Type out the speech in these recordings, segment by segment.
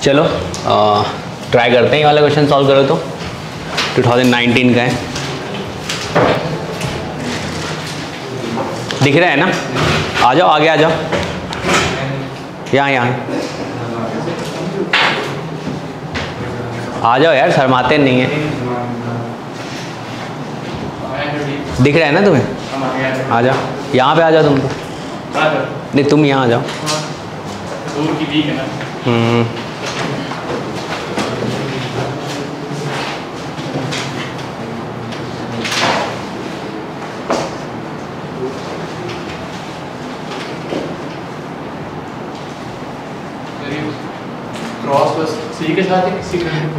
चलो ट्राई करते हैं ये वाला क्वेश्चन सॉल्व करो तो 2019 का है। दिख रहा है ना? आ जाओ आगे आ जाओ, यहाँ आ जाओ यार, शर्माते नहीं है। दिख रहा है ना तुम्हें? आ जाओ, यहाँ पे आ जाओ तुम तो। नहीं तुम यहाँ आ जाओ।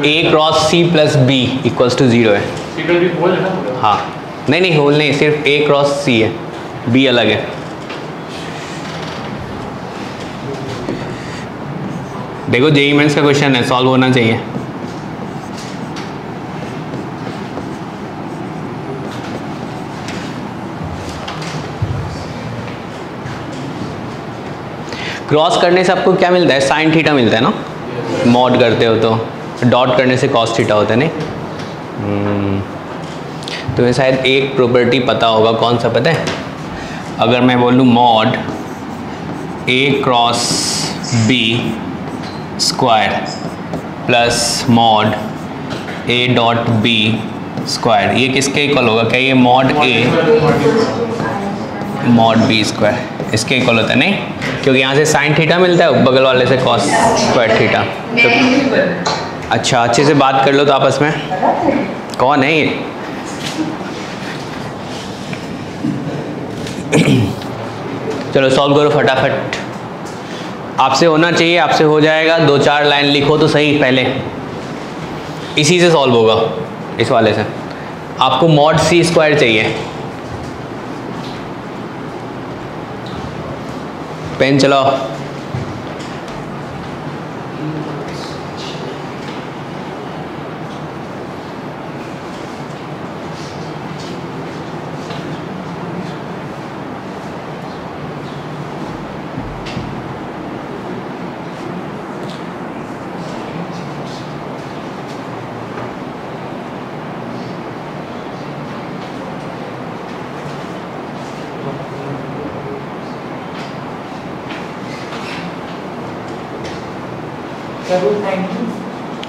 A cross C plus B equals to 0 है। हाँ नहीं होल नहीं, सिर्फ A क्रॉस C है, B अलग है। देखो जेईई मेंस का क्वेश्चन है, सॉल्व होना चाहिए। क्रॉस करने से आपको क्या मिलता है? साइन थीटा मिलता है ना, मॉड करते हो तो। डॉट करने से कॉस थीटा होता है नहीं। तुम्हें शायद एक प्रॉपर्टी पता होगा, कौन सा पता है? अगर मैं बोलूँ mod A cross B square plus mod A dot B square, ये किसके इक्वल होगा? क्या ये mod A mod B square इसके इक्वल होता है नहीं? क्योंकि यहाँ से साइन थीटा मिलता है, बगल वाले से कॉस स्क्वायर थीटा। तो अच्छा अच्छे से बात कर लो तो आपस में। कौन है ये? चलो सॉल्व करो फटाफट, आपसे होना चाहिए, आपसे हो जाएगा। 2-4 लाइन लिखो तो सही पहले, इसी से सॉल्व होगा, इस वाले से। आपको मॉड C स्क्वायर चाहिए। पेन चलाओ।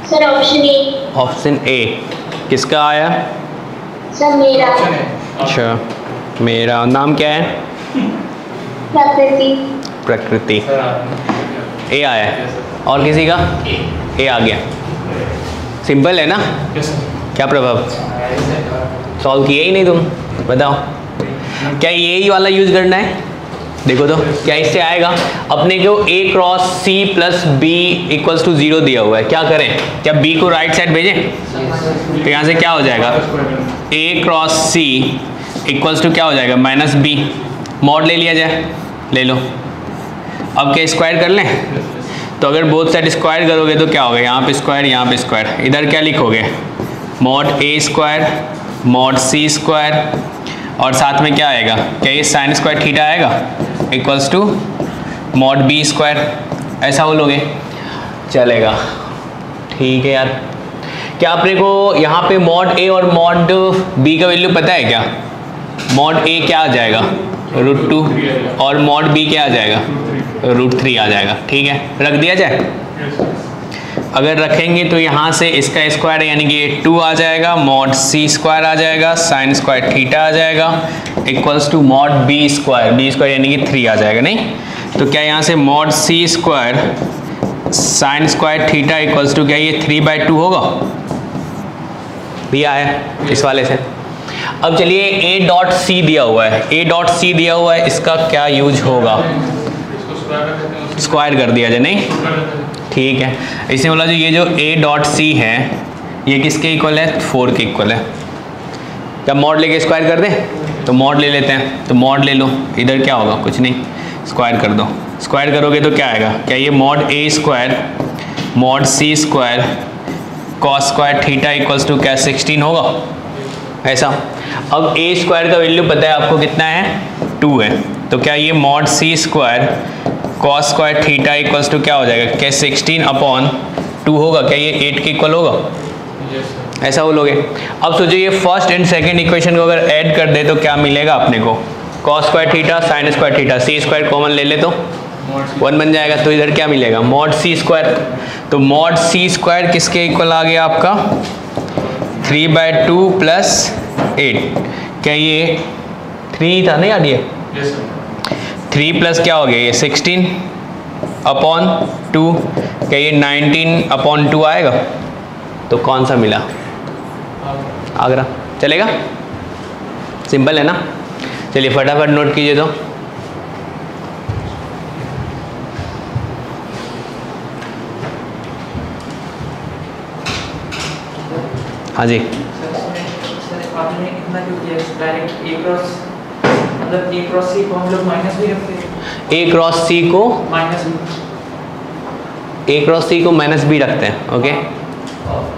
Sir option A. Option A किसका आया? सर मेरा। अच्छा मेरा नाम क्या है? प्रकृति। प्रकृति ए आया है। और किसी का? ए आ गया। सिंपल है ना? क्या प्रभाव? सॉल्व किया ही नहीं तुम, बताओ। क्या यही वाला यूज करना है? देखो तो क्या इससे आएगा? अपने को A cross C plus B equals to 0 दिया हुआ है, क्या करें? क्या B को राइट साइड भेजें? तो यहाँ से क्या हो जाएगा? A cross C equals to क्या हो जाएगा? Minus B। मॉड ले लिया जाए, ले लो। अब क्या स्क्वायर कर लें? तो अगर बोथ साइड स्क्वायर करोगे तो क्या होगा? यहाँ पे स्क्वायर, यहाँ पे स्क्वायर। इधर क्या लिखोगे? Mod A square mod C square, और साथ में क्या आएगा? क्या ये साइन स्क्वायर थीटा आएगा equals to mod B square, ऐसा बोलोगे? चलेगा, ठीक है यार। क्या आपने को यहाँ पे मॉड A और मॉड B का वैल्यू पता है क्या? मॉड A क्या आ जाएगा? √2, और मॉड B क्या आ जाएगा? √3 आ जाएगा। ठीक है, रख दिया जाए। अगर रखेंगे तो यहाँ से इसका स्क्वायर यानी कि 2 आ जाएगा, मॉड C स्क्वायर आ जाएगा, साइन स्क्वायर थीटा आ जाएगा equals to mod B square यानी कि 3 आ जाएगा नहीं? तो क्या यहाँ से mod C square sine square theta equals to क्या ये 3/2 होगा? भी आया इस वाले से। अब चलिए A डॉट C दिया हुआ है, A डॉट C दिया हुआ है, इसका क्या यूज होगा? स्क्वायर कर दिया जाए नहीं? ठीक है, इसने बोला जो ये जो A डॉट C है ये किसके इक्वल है? 4 के इक्वल है। क्या मॉड लेके स्क्वायर कर दें? तो मॉड ले लेते हैं, तो मॉड ले लो। इधर क्या होगा? कुछ नहीं, स्क्वायर कर दो। स्क्वायर करोगे तो क्या आएगा? क्या ये mod A square mod C square cos square theta equals to क्या 16 होगा? ऐसा। अब A स्क्वायर का वैल्यू पता है आपको कितना है? 2 है। तो क्या ये mod C square cos square theta equals to क्या हो जाएगा? क्या 16 अपॉन 2 होगा, क्या ये 8 के इक्वल होगा? ऐसा बोलोगे। अब सोचो ये फर्स्ट एंड सेकंड इक्वेशन को अगर ऐड कर दे तो क्या मिलेगा अपने को? cos square theta sin square theta, c square common ले ले तो 1 बन जाएगा। तो इधर क्या मिलेगा? Mod c square. तो मॉड c स्क्वायर किसके इक्वल आ गया आपका? 3/2 प्लस 8। क्या ये 3 था नहीं यार? ये 3 प्लस क्या हो गया? ये 16 अपॉन 2। क्या ये 19 अपॉन 2 आएगा? तो कौन सा मिला? आगरा। चलेगा? सिंपल है ना? चलिए फटाफट नोट कीजिए तो। हाँ जी। आपने कितना क्यों किया? डायरेक्ट a क्रॉस, मतलब a क्रॉस c को हम लोग माइनस भी रखते हैं। a क्रॉस c को माइनस a क्रॉस c को माइनस b रखते हैं। ओके,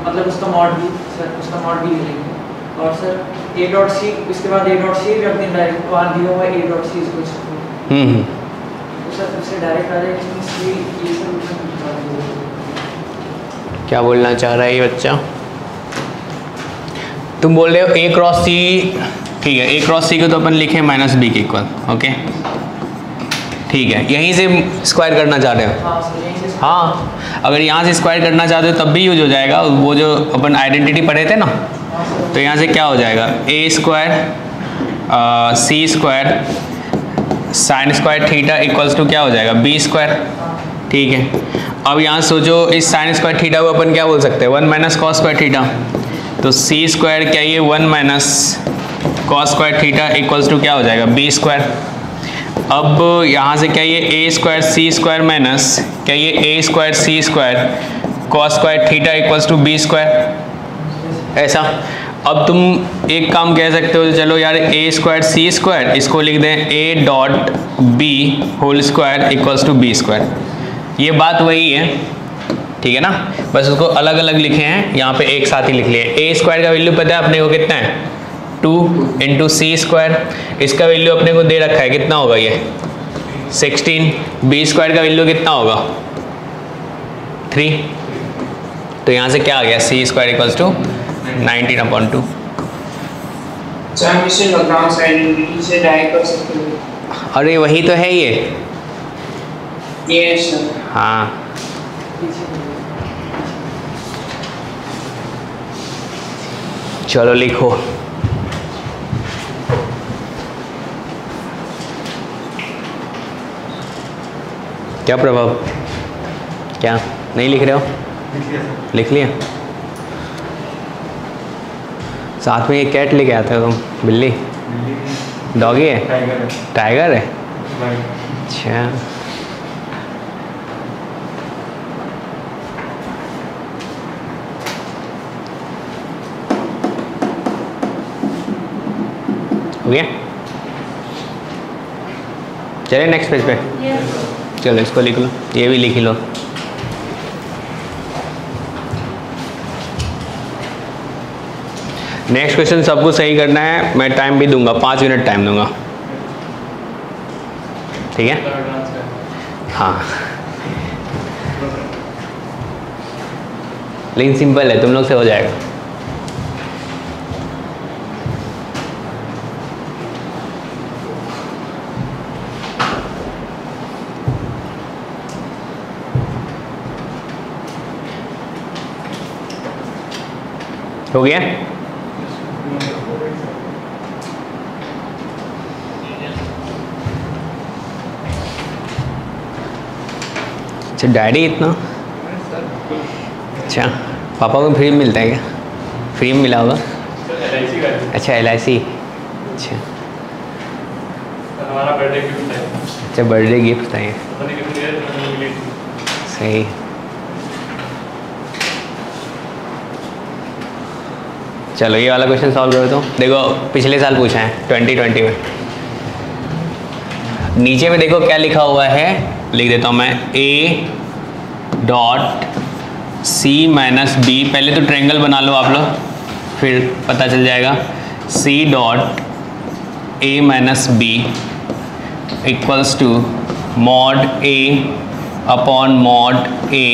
मतलब उसका मॉड भी, सर उसका मॉड भी ले लेंगे। और सर a डॉट c, इसके बाद a डॉट c रख दें डायरेक्ट, तो आर दिया हुआ a dot c is equals to, तो सर उससे डायरेक्ट आ जाएगा इसमें c। ये सब क्या बोलना चाह रहा है ये बच्चा? तुम बोल रहे हो a क्रॉस c, ठीक है, a क्रॉस c को तो अपन लिखे माइनस b के इक्वल। ओके ठीक है, यहीं से स्क्वायर करना चाह रहे हो? हाँ सर यहीं से। हाँ, अगर यहाँ से स्क्वायर करना चाहते हो तब भी यूज हो जाएगा वो जो अपन आइडेंटिटी पढ़े थे ना। तो यहाँ से क्या हो जाएगा? a square c square sine square theta equals to क्या हो जाएगा? b square. ठीक है, अब यहाँ सोचो इस साइन स्क्वायर थीटा को अपन क्या बोल सकते हैं? 1 माइनस कॉस स्क्वायर थीटा। तो c स्क्वायर क्या ये 1 minus cos square theta equals to क्या हो जाएगा? b square. अब यहाँ से क्या ये a square c square minus क्या ये a square c square cos square theta equals to b square. ऐसा। अब तुम एक काम कह सकते हो, चलो यार a स्क्वायर c स्क्वायर इसको लिख दें a dot b whole square equals to b square. ये बात वही है, ठीक है ना? बस उसको अलग अलग लिखे हैं, यहाँ पे एक साथ ही लिख लिए। a स्क्वायर का वैल्यू पता है अपने को कितना है? 2 इंटू सी स्क्वायर। इसका वैल्यू अपने को दे रखा है, कितना होगा ये? 16। b स्क्वायर का वैल्यू कितना होगा? 3। तो यहाँ से क्या आ गया? c square equals to 19/2। हम इसे लाग्रांज आइडेंटिटी से डायरेक्ट कर सकते हैं। अरे वही तो है ये। Yes sir. हाँ, चलो लिखो। क्या प्रभाव? क्या नहीं लिख रहे हो? लिख लिया। साथ में ये कैट लेके आते हो तुम? बिल्ली? डॉगी है? टाइगर है? अच्छा, हो गया? चलिए नेक्स्ट पेज पे। चलो इसको लिख लो, ये भी लिख लो। नेक्स्ट क्वेश्चन सबको सही करना है, मैं टाइम भी दूंगा, 5 मिनट टाइम दूंगा, ठीक है? हाँ, लेकिन सिंपल है, तुम लोग से हो जाएगा। हो गया? अच्छा, डैडी इतना? अच्छा, पापा को फ्री में मिलता है क्या? फ्री में मिला होगा? अच्छा, LIC। अच्छा, हमारा बर्थडे गिफ्ट है। अच्छा, बर्थडे गिफ्ट था ये। सही। चलो ये वाला क्वेश्चन सॉल्व करो तो। देखो पिछले साल पूछा है 2020 में। नीचे में देखो क्या लिखा हुआ है, लिख देता हूँ मैं। a dot c minus b, पहले तो ट्रायंगल बना लो आप लोग, फिर पता चल जाएगा। c dot a minus b equals to mod a upon mod a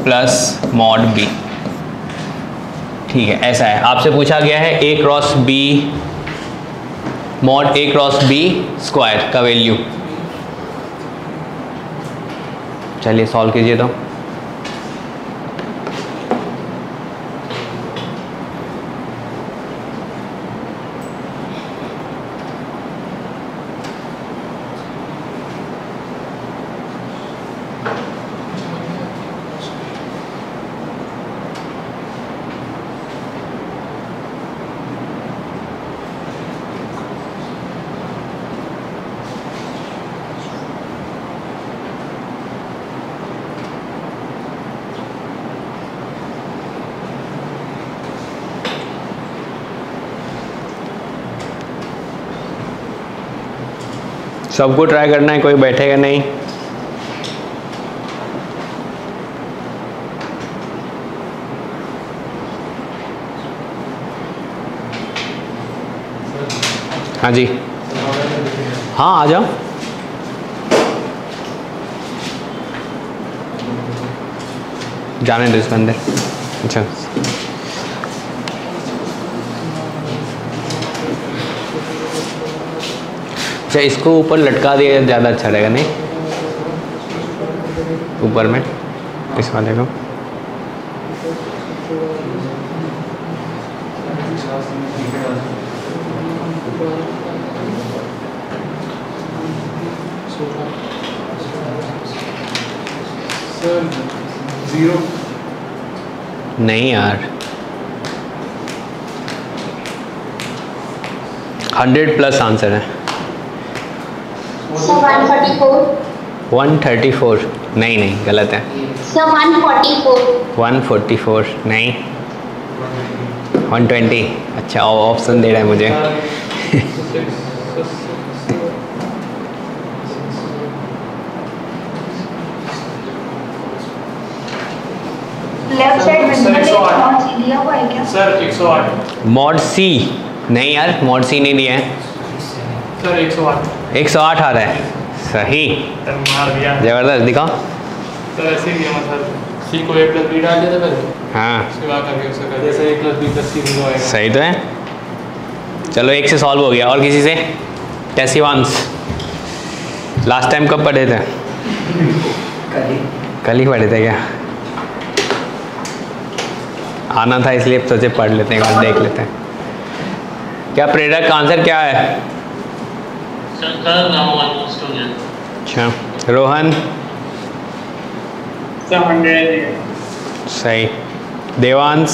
plus mod B. ठीक है, ऐसा है, आपसे पूछा गया है A cross B, mod A cross B square का वैल्यू। चलिए सॉल्व कीजिए तो। सबको ट्राई करना है, कोई बैठेगा नहीं। हाँ जी, हाँ आ जाओ। जाने दो इसके अंदर। अच्छा अच्छा, इसको ऊपर लटका दिया ज़्यादा अच्छा रहेगा, नहीं ऊपर में इस वाले को। जीरो नहीं यार, 100 प्लस आंसर है। सर 144। 134 नहीं नहीं, गलत है। सर 144। 144 नहीं, 120। अच्छा ऑप्शन दे रहा है मुझे। लेफ्ट साइड में सर 108। दिया हुआ है क्या? सर 108। मॉड सी नहीं यार, मॉड सी नहीं दिया है। सर 108। 108 आ रहा है, सही, सर मार दिया। जबरदस्त, दिखाओ। सर ऐसे ही किया सर, सी को a प्लस बी डाल दिया था पहले, हाँ उसके बाद करके उसका कर जैसे a plus B plus C zero आएगा। सही तो है। चलो एक से सॉल्व हो गया। और किसी से? टेसिवांस, लास्ट टाइम कब पढ़े थे? कल ही पढ़े थे क्या? आना था इसलिए सोचे पढ़ लेते हैं, एक बार देख लेते हैं। क्या प्रेरक का आंसर क्या है? अच्छा रोहन, सर 108। सही। देवांश,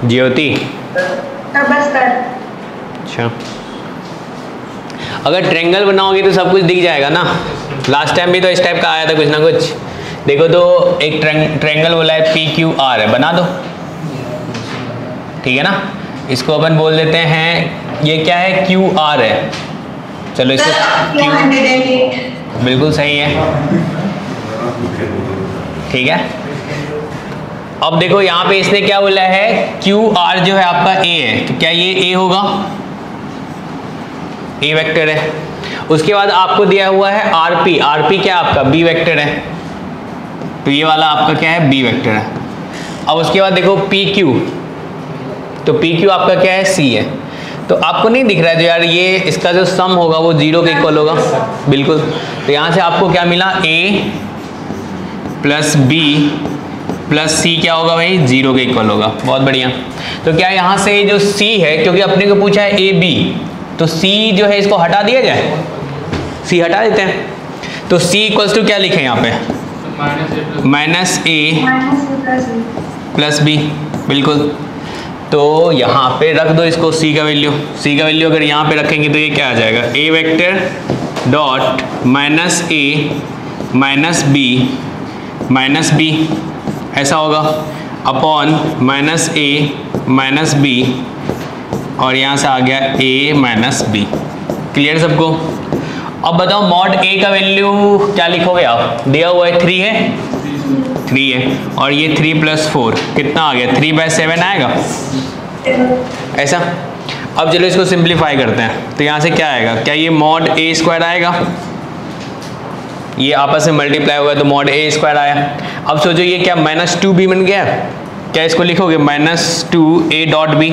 ज्योति, बस कर। अच्छा अगर ट्रायंगल बनाओगे तो सब कुछ दिख जाएगा ना। लास्ट टाइम भी तो इस टाइप का आया था कुछ ना कुछ। देखो तो एक ट्रायंगल बोला है PQR है, बना दो, ठीक है ना। इसको अपन बोल देते हैं, ये क्या है? QR है। चलो इसको Q, 108। बिल्कुल सही है, ठीक है। अब देखो यहाँ पे इसने क्या बोला है? QR जो है आपका A है, तो क्या ये A होगा? A वेक्टर है। उसके बाद आपको दिया हुआ है RP, RP क्या आपका B वेक्टर है, तो ये वाला आपका क्या है? B वेक्टर है। अब उसके बाद देखो PQ, तो PQ आपका क्या है? C है। तो आपको नहीं दिख रहा है जो यार ये इसका जो सम होगा वो 0 के इक्वल होगा, बिल्कुल। तो यहाँ से आपको क्या मिला? A plus B plus C क्या होगा भाई? 0 के इक्वल होगा। बहुत बढ़िया। तो क्या यहाँ से जो C है, क्योंकि अपने को पूछा है AB, तो C जो है इसको हटा दिया जाए, C हटा देते हैं। तो C इक्वल्स टू क्या लिखें यहाँ पे? माइनस A प्लस B, बिल्कुल। तो यहाँ पे रख दो इसको C का वैल्यू। C का वैल्यू अगर यहाँ पे रखेंगे तो ये क्या आ जाएगा? A vector dot minus A minus B ऐसा होगा, upon minus A minus B, और यहाँ से आ गया A माइनस B। क्लियर सबको? अब बताओ मॉड A का वैल्यू क्या लिखोगे आप? दिया हुआ है 3 है, 3 है, और ये 3 प्लस 4 कितना आ गया? 3/7 आएगा, ऐसा। अब चलो इसको सिंप्लीफाई करते हैं। तो यहाँ से क्या आएगा? क्या ये मॉड A स्क्वायर आएगा? ये आपस में मल्टीप्लाई होगा तो मॉड ए स्क्वायर आया। अब सोचो ये क्या -2b बन गया, क्या इसको लिखोगे -2a डॉट बी,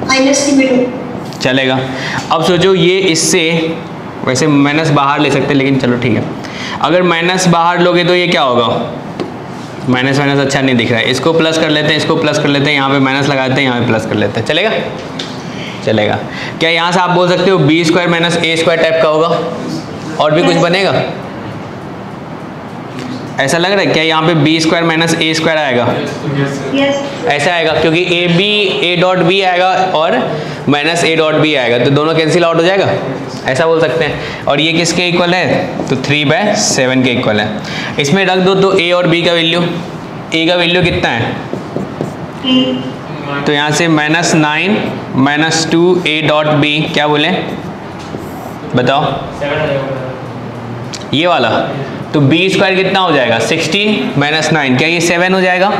-2 चलेगा। अब सोचो ये इससे, वैसे माइनस बाहर ले सकते लेकिन चलो ठीक है, अगर माइनस बाहर लोगे तो ये क्या होगा, माइनस माइनस अच्छा नहीं दिख रहा है, इसको प्लस कर लेते हैं, इसको प्लस कर लेते हैं, यहाँ पे माइनस लगाते हैं, यहाँ पे प्लस कर लेते हैं, चलेगा चलेगा। क्या यहाँ से आप बोल सकते हो b square minus a square type का होगा, और भी कुछ बनेगा, ऐसा लग रहा है क्या यहाँ पे b square minus a square आएगा, ऐसा आएगा क्योंकि a डॉट b आएगा और माइनस a डॉट b आएगा, तो दोनों कैंसिल आउट हो जाएगा, ऐसा बोल सकते हैं। और ये किसके इक्वल है, तो 3/7 के इक्वल है। इसमें रख दो तो a और b का वैल्यू, a का वैल्यू कितना है, तो यहाँ से -9 -2a डॉट b, क्या बोले बताओ, ये वाला, तो b स्क्वायर कितना हो जाएगा 16 -9, क्या ये 7 हो जाएगा,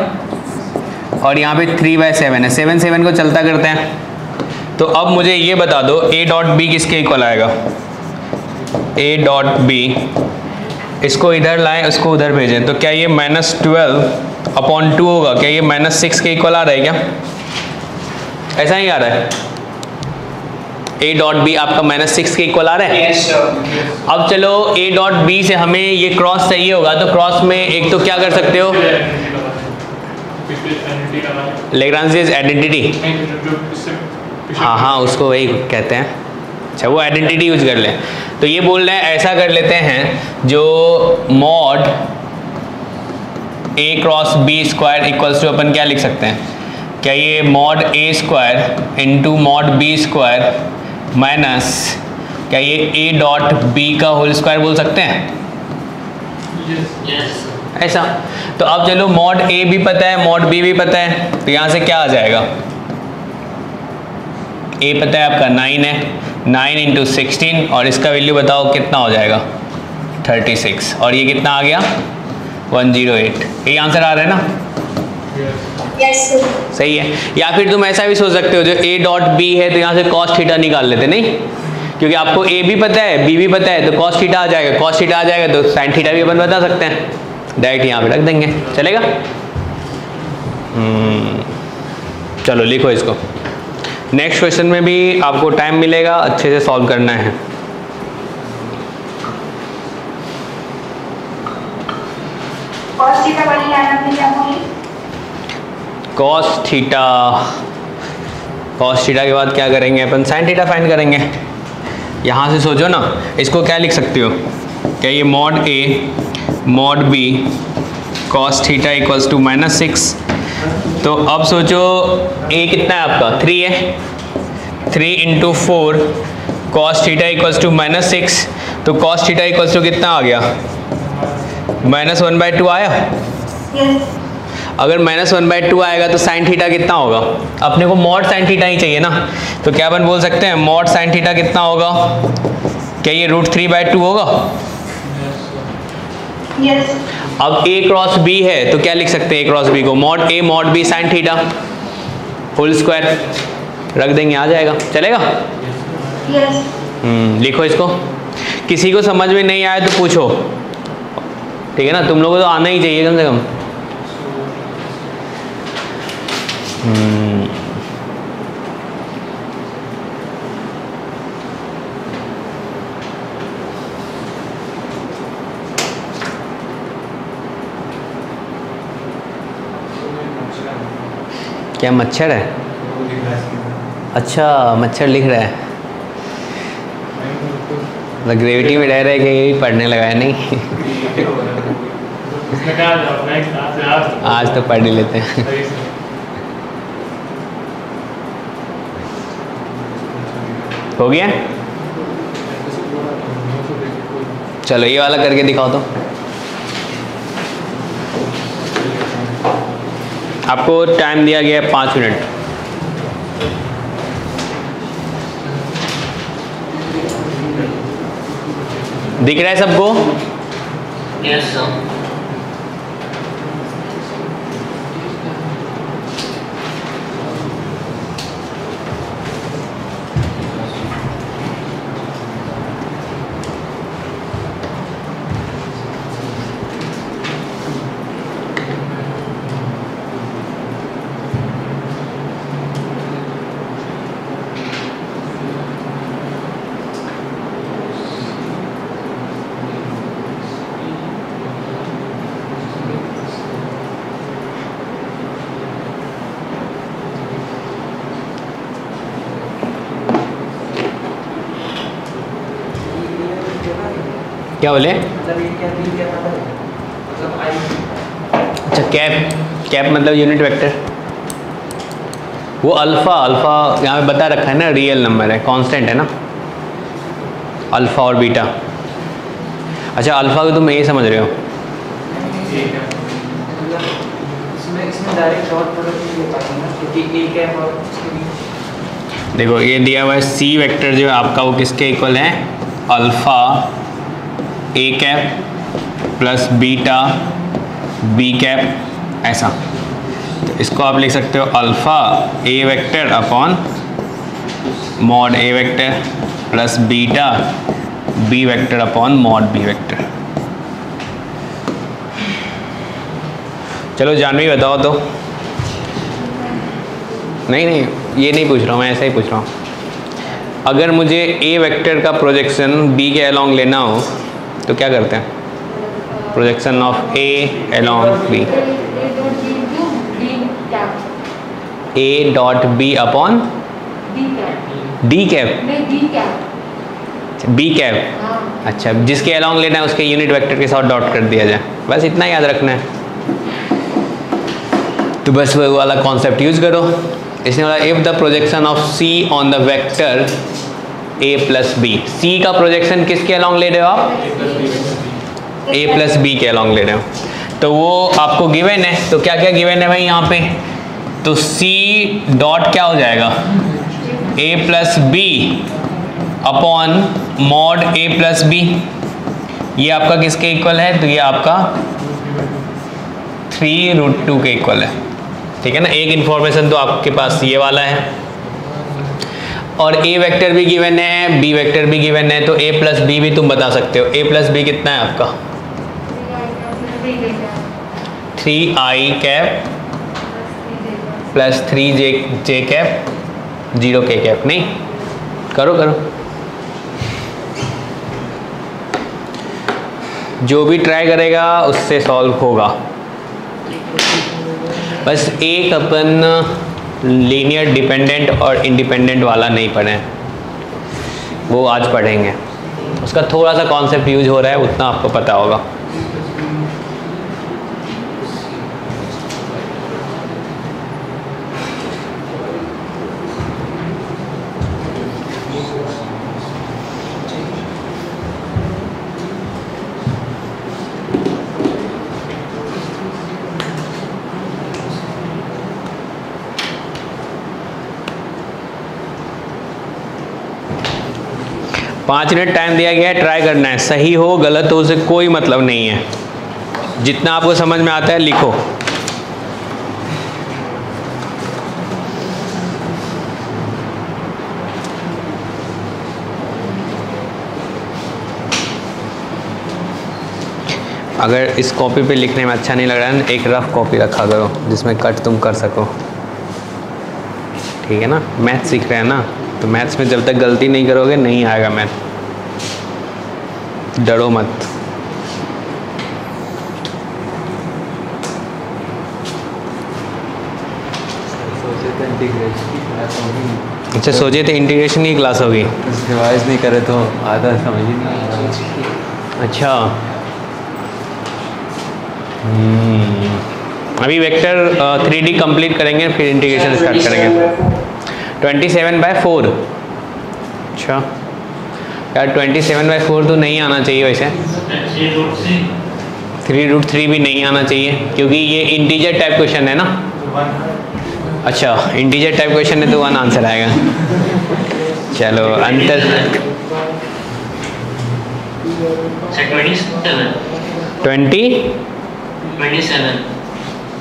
और यहाँ पे 3/7 है, 7 7 को चलता करते हैं। तो अब मुझे ये बता दो a डॉट b किसके इक्वल आएगा, a डॉट b, इसको इधर लाएं उसको उधर भेजें, तो क्या ये -12/2 होगा, क्या ये -6 के इक्वल आ रहा है क्या, ऐसा ही आ रहा है, a डॉट b आपका -6 के इक्वल आ रहा है। Yes, sir. अब चलो a डॉट b से हमें ये क्रॉस चाहिए होगा, तो क्रॉस में एक तो क्या कर सकते हो, लेग्रांजियस आइडेंटिटी, हाँ उसको वही कहते हैं, अच्छा वो आइडेंटिटी यूज कर लें। तो ये बोल रहे हैं ऐसा कर लेते हैं, जो mod a cross b square equals to अपन क्या लिख सकते हैं, क्या ये mod a square into mod b square minus क्या ये a डॉट b का होल स्क्वायर बोल सकते हैं, ऐसा। तो अब चलो मॉड a भी पता है मॉड b भी पता है, तो यहाँ से क्या आ जाएगा, a पता है आपका 9 है, 9 × 16 और इसका वैल्यू बताओ कितना हो जाएगा 36, और ये कितना आ गया 108, ये आंसर आ रहा है ना, सही है। या फिर तुम ऐसा भी सोच सकते हो, जो a डॉट b है तो यहाँ से cos थीटा निकाल लेते, नहीं क्योंकि आपको a भी पता है b भी पता है, तो cos थीटा आ जाएगा, cos थीटा आ जाएगा तो sin थीटा भी अपन बता सकते हैं, डायरेक्ट यहाँ पे रख देंगे, चलेगा। चलो लिखो इसको, नेक्स्ट क्वेश्चन में भी आपको टाइम मिलेगा, अच्छे से सॉल्व करना है। cos थीटा वाली लाइन आपने क्या बोली, cos थीटा के बाद क्या करेंगे अपन, sin थीटा फाइंड करेंगे। यहाँ से सोचो ना, इसको क्या लिख सकते हो, क्या ये mod a mod b cos theta equals to -6, तो अब सोचो a कितना है आपका 3 है, 3 × 4 cos थीटा इक्वल्स टू -6, तो cos थीटा इक्वल्स टू कितना आ गया -1/2 आया। अगर -1/2 आएगा तो sin थीटा कितना होगा, अपने को मॉड sin थीटा ही चाहिए ना, तो क्या अपन बोल सकते हैं मॉड sin थीटा कितना होगा, क्या ये √3/2 होगा। अब a क्रॉस b है तो क्या लिख सकते हैं a क्रॉस b को, mod a mod b sin theta whole square रख देंगे, आ जाएगा, चलेगा। लिखो इसको, किसी को समझ में नहीं आया तो पूछो, ठीक है ना, तुम लोगों को तो आना ही चाहिए कम से कम। क्या मच्छर है, अच्छा मच्छर लिख रहा है, ग्रेविटी में रह रहा है कि यही पढ़ने लगा है, नहीं आज तो पढ़ ही लेते हैं। हो गया, चलो ये वाला करके दिखाओ तो। आपको टाइम दिया गया है 5 मिनट। दिख रहा है सबको? Yes sir. क्या बोले? मतलब ये क्या बी क्या पता है, मतलब आई। अच्छा कैप मतलब यूनिट वेक्टर। वो अल्फ़ा यहाँ पे बता रखा है ना, रियल नंबर है, कांस्टेंट है ना अल्फ़ा और बीटा। अच्छा अल्फ़ा को तुम ये समझ रहे हो? मतलब इसमें डायरेक्ट डॉट प्रोडक्ट नहीं ले पाते ना, क्योंकि ए कैप और उसके बीच। देखो ये दिया हुआ है सी वेक्टर जो है आपका, वो किसके इक्वल है? Alpha A cap plus beta B cap, ऐसा। तो इसको आप लिख सकते हो alpha A vector upon mod A vector plus beta B vector upon mod B vector. चलो जानवी बताओ तो। नहीं ये नहीं पूछ रहा हूँ मैं, ऐसा ही पूछ रहा हूँ। अगर मुझे ए वेक्टर का प्रोजेक्शन बी के अलोंग लेना हो तो क्या करते हैं? Projection of A along B, A dot B upon D cap, B cap. अच्छा जिसके अलोंग लेना है उसके यूनिट वेक्टर के साथ डॉट कर दिया जाए, बस इतना याद रखना है। तो बस वो वाला कॉन्सेप्ट यूज करो। इसने बोला if the projection of c on the vector a plus b, c का प्रोजेक्शन किसके अलोंग ले रहे हो आप? ए प्लस बी के अलोंग ले रहे हो, तो वो आपको गिवन है। तो क्या क्या गिवन है भाई यहाँ पे? तो सी डॉट क्या हो जाएगा? ए plus B upon mod A plus B. ये आपका किसके इक्वल है? तो ये आपका 3√2 के इक्वल है, ठीक है ना। एक इन्फॉर्मेशन तो आपके पास ये वाला है, और ए वेक्टर भी गिवन है, बी वेक्टर भी गिवन है, तो ए प्लस बी भी तुम बता सकते हो। ए प्लस बी कितना है आपका? 3i cap plus 3j cap 0k cap. नहीं करो जो भी ट्राई करेगा उससे सॉल्व होगा। बस एक अपन लीनियर डिपेंडेंट और इंडिपेंडेंट वाला नहीं पढ़े हैं, वो आज पढ़ेंगे। उसका थोड़ा सा कॉन्सेप्ट यूज हो रहा है, उतना आपको पता होगा। पाँच मिनट टाइम दिया गया है, ट्राई करना है। सही हो गलत हो उसे कोई मतलब नहीं है, जितना आपको समझ में आता है लिखो। अगर इस कॉपी पे लिखने में अच्छा नहीं लग रहा है, एक रफ कॉपी रखा करो जिसमें कट तुम कर सको, ठीक है ना। मैथ सीख रहे हैं ना, तो मैथ्स में जब तक गलती नहीं करोगे नहीं आएगा मैथ, डरो मत। अच्छा सोचे थे इंटीग्रेशन की क्लास होगी, रिवाइज नहीं करे तो आधा समझ ही नहीं आया। अच्छा अभी वेक्टर 3D कंप्लीट करेंगे फिर इंटीग्रेशन स्टार्ट करेंगे। 27/4। अच्छा यार 27/4 तो नहीं आना चाहिए वैसे, 3√3 भी नहीं आना चाहिए क्योंकि ये इंटीजर टाइप क्वेश्चन है ना। अच्छा इंटीजर टाइप क्वेश्चन है तो 1 आंसर आएगा। चलो अंतर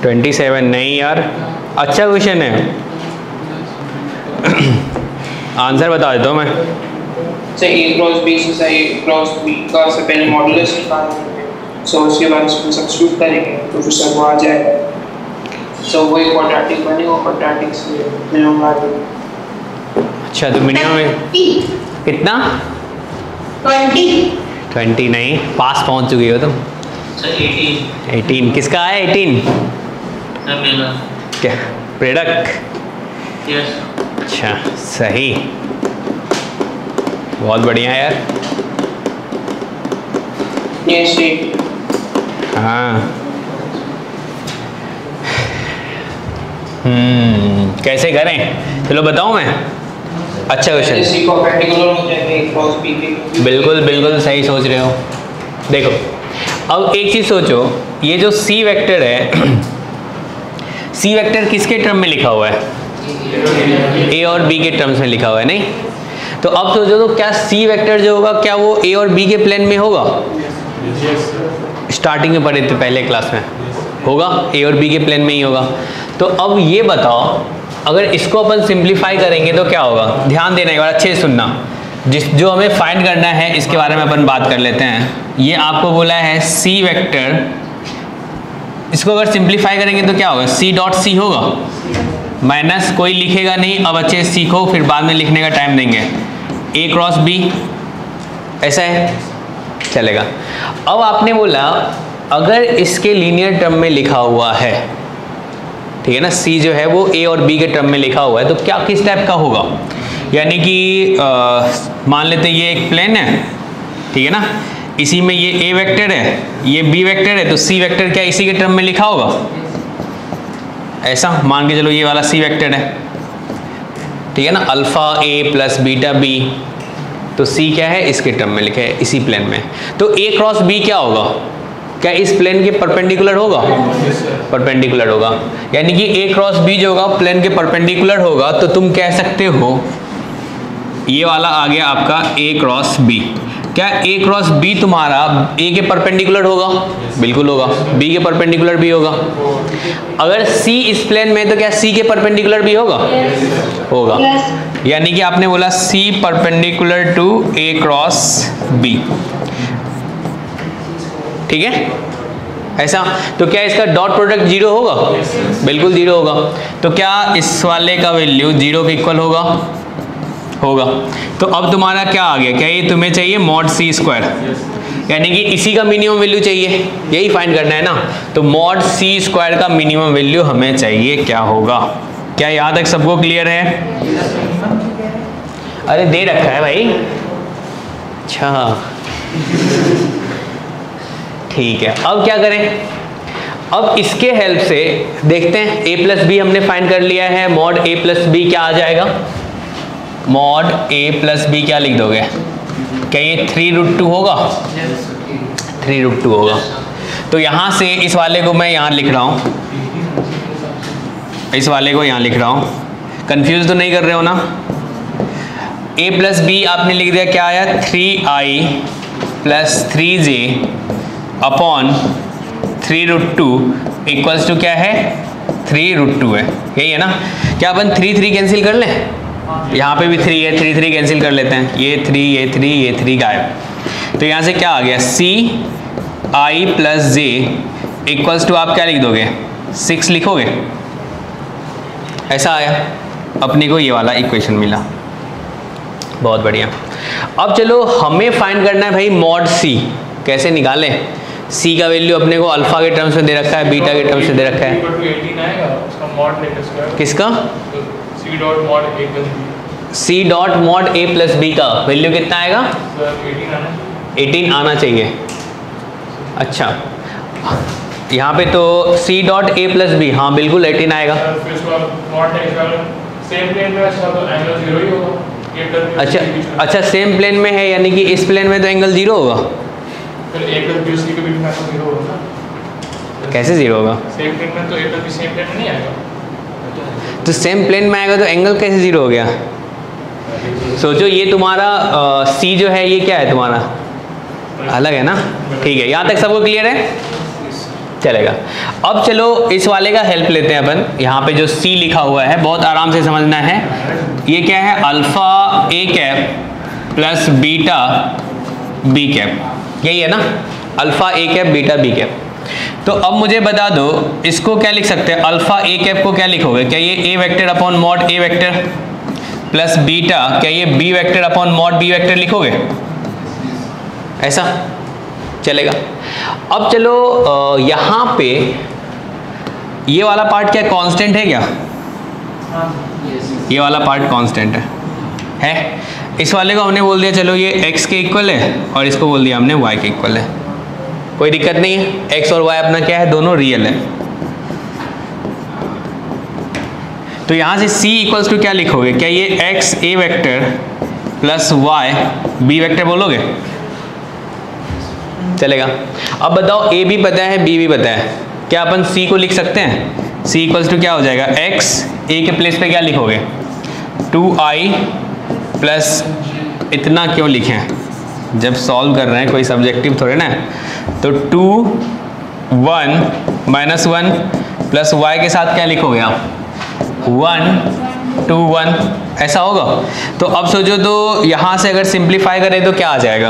27 नहीं यार, अच्छा क्वेश्चन है। आंसर बता देता हूँ मैं। से a क्रॉस b से a क्रॉस b का से पहले मॉडुलस निकालेंगे, सो उसके बाद उसको सब्स्टिट्यूट करेंगे तो फिर सब आ जाएगा। सो वो एक क्वाड्रेटिक बनेगा, क्वाड्रेटिक से मिनिमम आ जाएगा। अच्छा तो मिनिमम कितना? 20 नहीं, पास पहुँच चुकी हो तुम। 18 किसका है? 18 क्या प्रेरक? अच्छा सही, बहुत बढ़िया यार। Yes, see. हाँ कैसे करें, चलो बताऊं मैं। अच्छा क्वेश्चन, सी को पर्टिकुलर हो जाएगा ए क्रॉस बी के। बिल्कुल बिल्कुल सही सोच रहे हो। देखो अब एक चीज़ सोचो, ये जो सी वेक्टर है, सी वेक्टर किसके टर्म में लिखा हुआ है? ए और बी के टर्म्स में लिखा हुआ है, नहीं? तो अब सोचो तो क्या सी वेक्टर जो होगा क्या वो ए और बी के प्लेन में होगा? स्टार्टिंग में पढ़े थे पहले क्लास में, होगा ए और बी के प्लेन में ही होगा। तो अब ये बताओ, अगर इसको अपन सिंप्लीफाई करेंगे तो क्या होगा? ध्यान देना एक बार, अच्छे से सुनना। जो हमें फाइंड करना है इसके बारे में अपन बात कर लेते हैं। ये आपको बोला है सी वेक्टर, इसको अगर सिंप्लीफाई करेंगे तो क्या होगा? सी डॉट सी होगा, माइनस कोई लिखेगा नहीं, अब अच्छे से सीखो फिर बाद में लिखने का टाइम देंगे। ए क्रॉस बी, ऐसा है, चलेगा। अब आपने बोला अगर इसके लीनियर टर्म में लिखा हुआ है, ठीक है ना, सी जो है वो ए और बी के टर्म में लिखा हुआ है, तो क्या किस टाइप का होगा? यानी कि मान लेते हैं ये एक प्लेन है, ठीक है ना, इसी में ये ए वेक्टर है, ये बी वेक्टर है, तो सी वेक्टर क्या इसी के टर्म में लिखा होगा? ऐसा मान के चलो ये वाला सी वेक्टर है, ठीक है ना, अल्फा ए प्लस बीटा बी, तो सी क्या है? इसके टर्म में लिखा है इसी प्लेन में। तो ए क्रॉस बी क्या होगा? क्या इस प्लेन के परपेंडिकुलर होगा? परपेंडिकुलर होगा, यानी कि ए क्रॉस बी जो होगा प्लेन के परपेंडिकुलर होगा। तो तुम कह सकते हो ये वाला आ गया आपका ए क्रॉस बी। क्या ए क्रॉस बी तुम्हारा ए के परपेंडिकुलर होगा? बिल्कुल होगा, बी के परपेंडिकुलर भी होगा। अगर सी इस प्लेन में तो क्या सी के परपेंडिकुलर भी होगा? होगा, यानी कि आपने बोला C perpendicular to A cross B, ठीक है ऐसा। तो क्या इसका डॉट प्रोडक्ट जीरो होगा? बिल्कुल जीरो होगा। तो क्या इस वाले का वैल्यू जीरो के इक्वल होगा? होगा। तो अब तुम्हारा क्या आ गया? क्या ये तुम्हें चाहिए मॉड सी स्क्वायर, यानी कि इसी का मिनिमम वैल्यू चाहिए, यही फाइंड करना है ना। तो मॉड सी स्क्वायर का मिनिमम वैल्यू हमें चाहिए, क्या होगा? क्या यहाँ तक सबको क्लियर है? अरे दे रखा है भाई, अच्छा ठीक है। अब क्या करें? अब इसके हेल्प से देखते हैं, ए प्लस बी हमने फाइंड कर लिया है, मॉड ए प्लस बी क्या आ जाएगा? मॉड ए प्लस बी क्या लिख दोगे? क्या ये 3√2 होगा? 3√2 होगा। तो यहाँ से इस वाले को मैं यहाँ लिख रहा हूँ, इस वाले को यहाँ लिख रहा हूँ, कंफ्यूज तो नहीं कर रहे हो ना? ए प्लस बी आपने लिख दिया, क्या आया? 3i plus 3j upon 3√2 equals to क्या है? 3√2 है, यही है ना? क्या अपन 3 कैंसिल कर लें? यहाँ पे भी 3 है, 3 कैंसिल कर लेते हैं, ये 3 ये 3 ये 3 गायब। तो यहाँ से क्या आ गया? सी आई प्लस जे इक्वल्स टू आप क्या लिख दोगे? 6 लिखोगे, ऐसा आया अपने को, ये वाला इक्वेशन मिला। बहुत बढ़िया। अब चलो हमें फाइंड करना है भाई मॉड सी, कैसे निकालें? सी का वैल्यू अपने को अल्फा के टर्म्स में दे रखा है, बीटा के टर्म्स में दे रखा है। किसका? C dot mod A plus B का वैल्यू कितना आएगा? 18 आना चाहिए। अच्छा, यहाँ पे तो C dot A plus B, हाँ बिल्कुल 18 आएगा। अच्छा अच्छा, सेम प्लेन में है, यानी कि इस प्लेन में तो एंगल जीरो होगा। कैसे जीरो होगा? सेम प्लेन में तो ए प्लस बी सेम प्लेन में नहीं आएगा। तो सेम प्लेन में आएगा तो एंगल कैसे जीरो हो गया? सोचो, ये तुम्हारा सी जो है ये क्या है तुम्हारा? अलग है ना? ठीक है, यहाँ तक सबको क्लियर है? चलेगा। अब चलो इस वाले का हेल्प लेते हैं अपन। यहाँ पे जो सी लिखा हुआ है बहुत आराम से समझना है, ये क्या है? Alpha a cap plus beta B cap, यही है ना? Alpha a cap beta B cap. तो अब मुझे बता दो इसको क्या लिख सकते हैं? अल्फा ए कैप को क्या लिखोगे? क्या ये A vector upon mod A vector plus beta, क्या ये B vector upon mod B vector लिखोगे? ऐसा चलेगा। अब चलो यहाँ पे ये वाला पार्ट क्या कांस्टेंट है क्या? ये वाला पार्ट कांस्टेंट है। इस वाले को हमने बोल दिया चलो ये x के इक्वल है, और इसको बोल दिया हमने y के इक्वल है। कोई दिक्कत नहीं है, एक्स और वाई अपना क्या है, दोनों रियल है। तो यहाँ से c इक्वल्स टू क्या लिखोगे, क्या ये x a vector plus y b vector बोलोगे, चलेगा। अब बताओ a भी पता है b भी पता है, क्या अपन c को लिख सकते हैं, c इक्वल्स टू क्या हो जाएगा, x a के प्लेस पे क्या लिखोगे 2i प्लस इतना क्यों लिखें, जब सॉल्व कर रहे हैं कोई सब्जेक्टिव थोड़े ना, तो 2 1 माइनस 1 प्लस y के साथ क्या लिखोगे आप 1 2 1, ऐसा होगा। तो अब सोचो, तो यहाँ से अगर सिंप्लीफाई करें तो क्या आ जाएगा,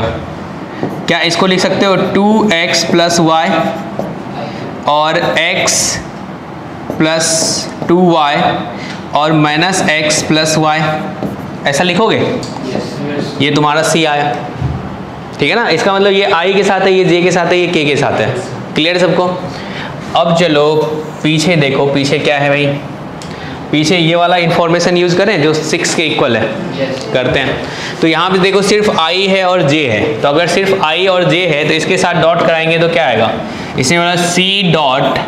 क्या इसको लिख सकते हो 2x प्लस y और x प्लस 2y और माइनस x प्लस y, ऐसा लिखोगे, ये तुम्हारा c आया, ठीक है ना। इसका मतलब ये i के साथ है, ये j के साथ है, ये k के साथ है, क्लियर सबको। अब चलो पीछे देखो, पीछे क्या है भाई, पीछे ये वाला इंफॉर्मेशन यूज करें जो 6 के इक्वल है, करते हैं। तो यहाँ पे देखो सिर्फ i है और j है, तो अगर सिर्फ i और j है तो इसके साथ डॉट कराएंगे तो क्या आएगा, इसमें वाला c dot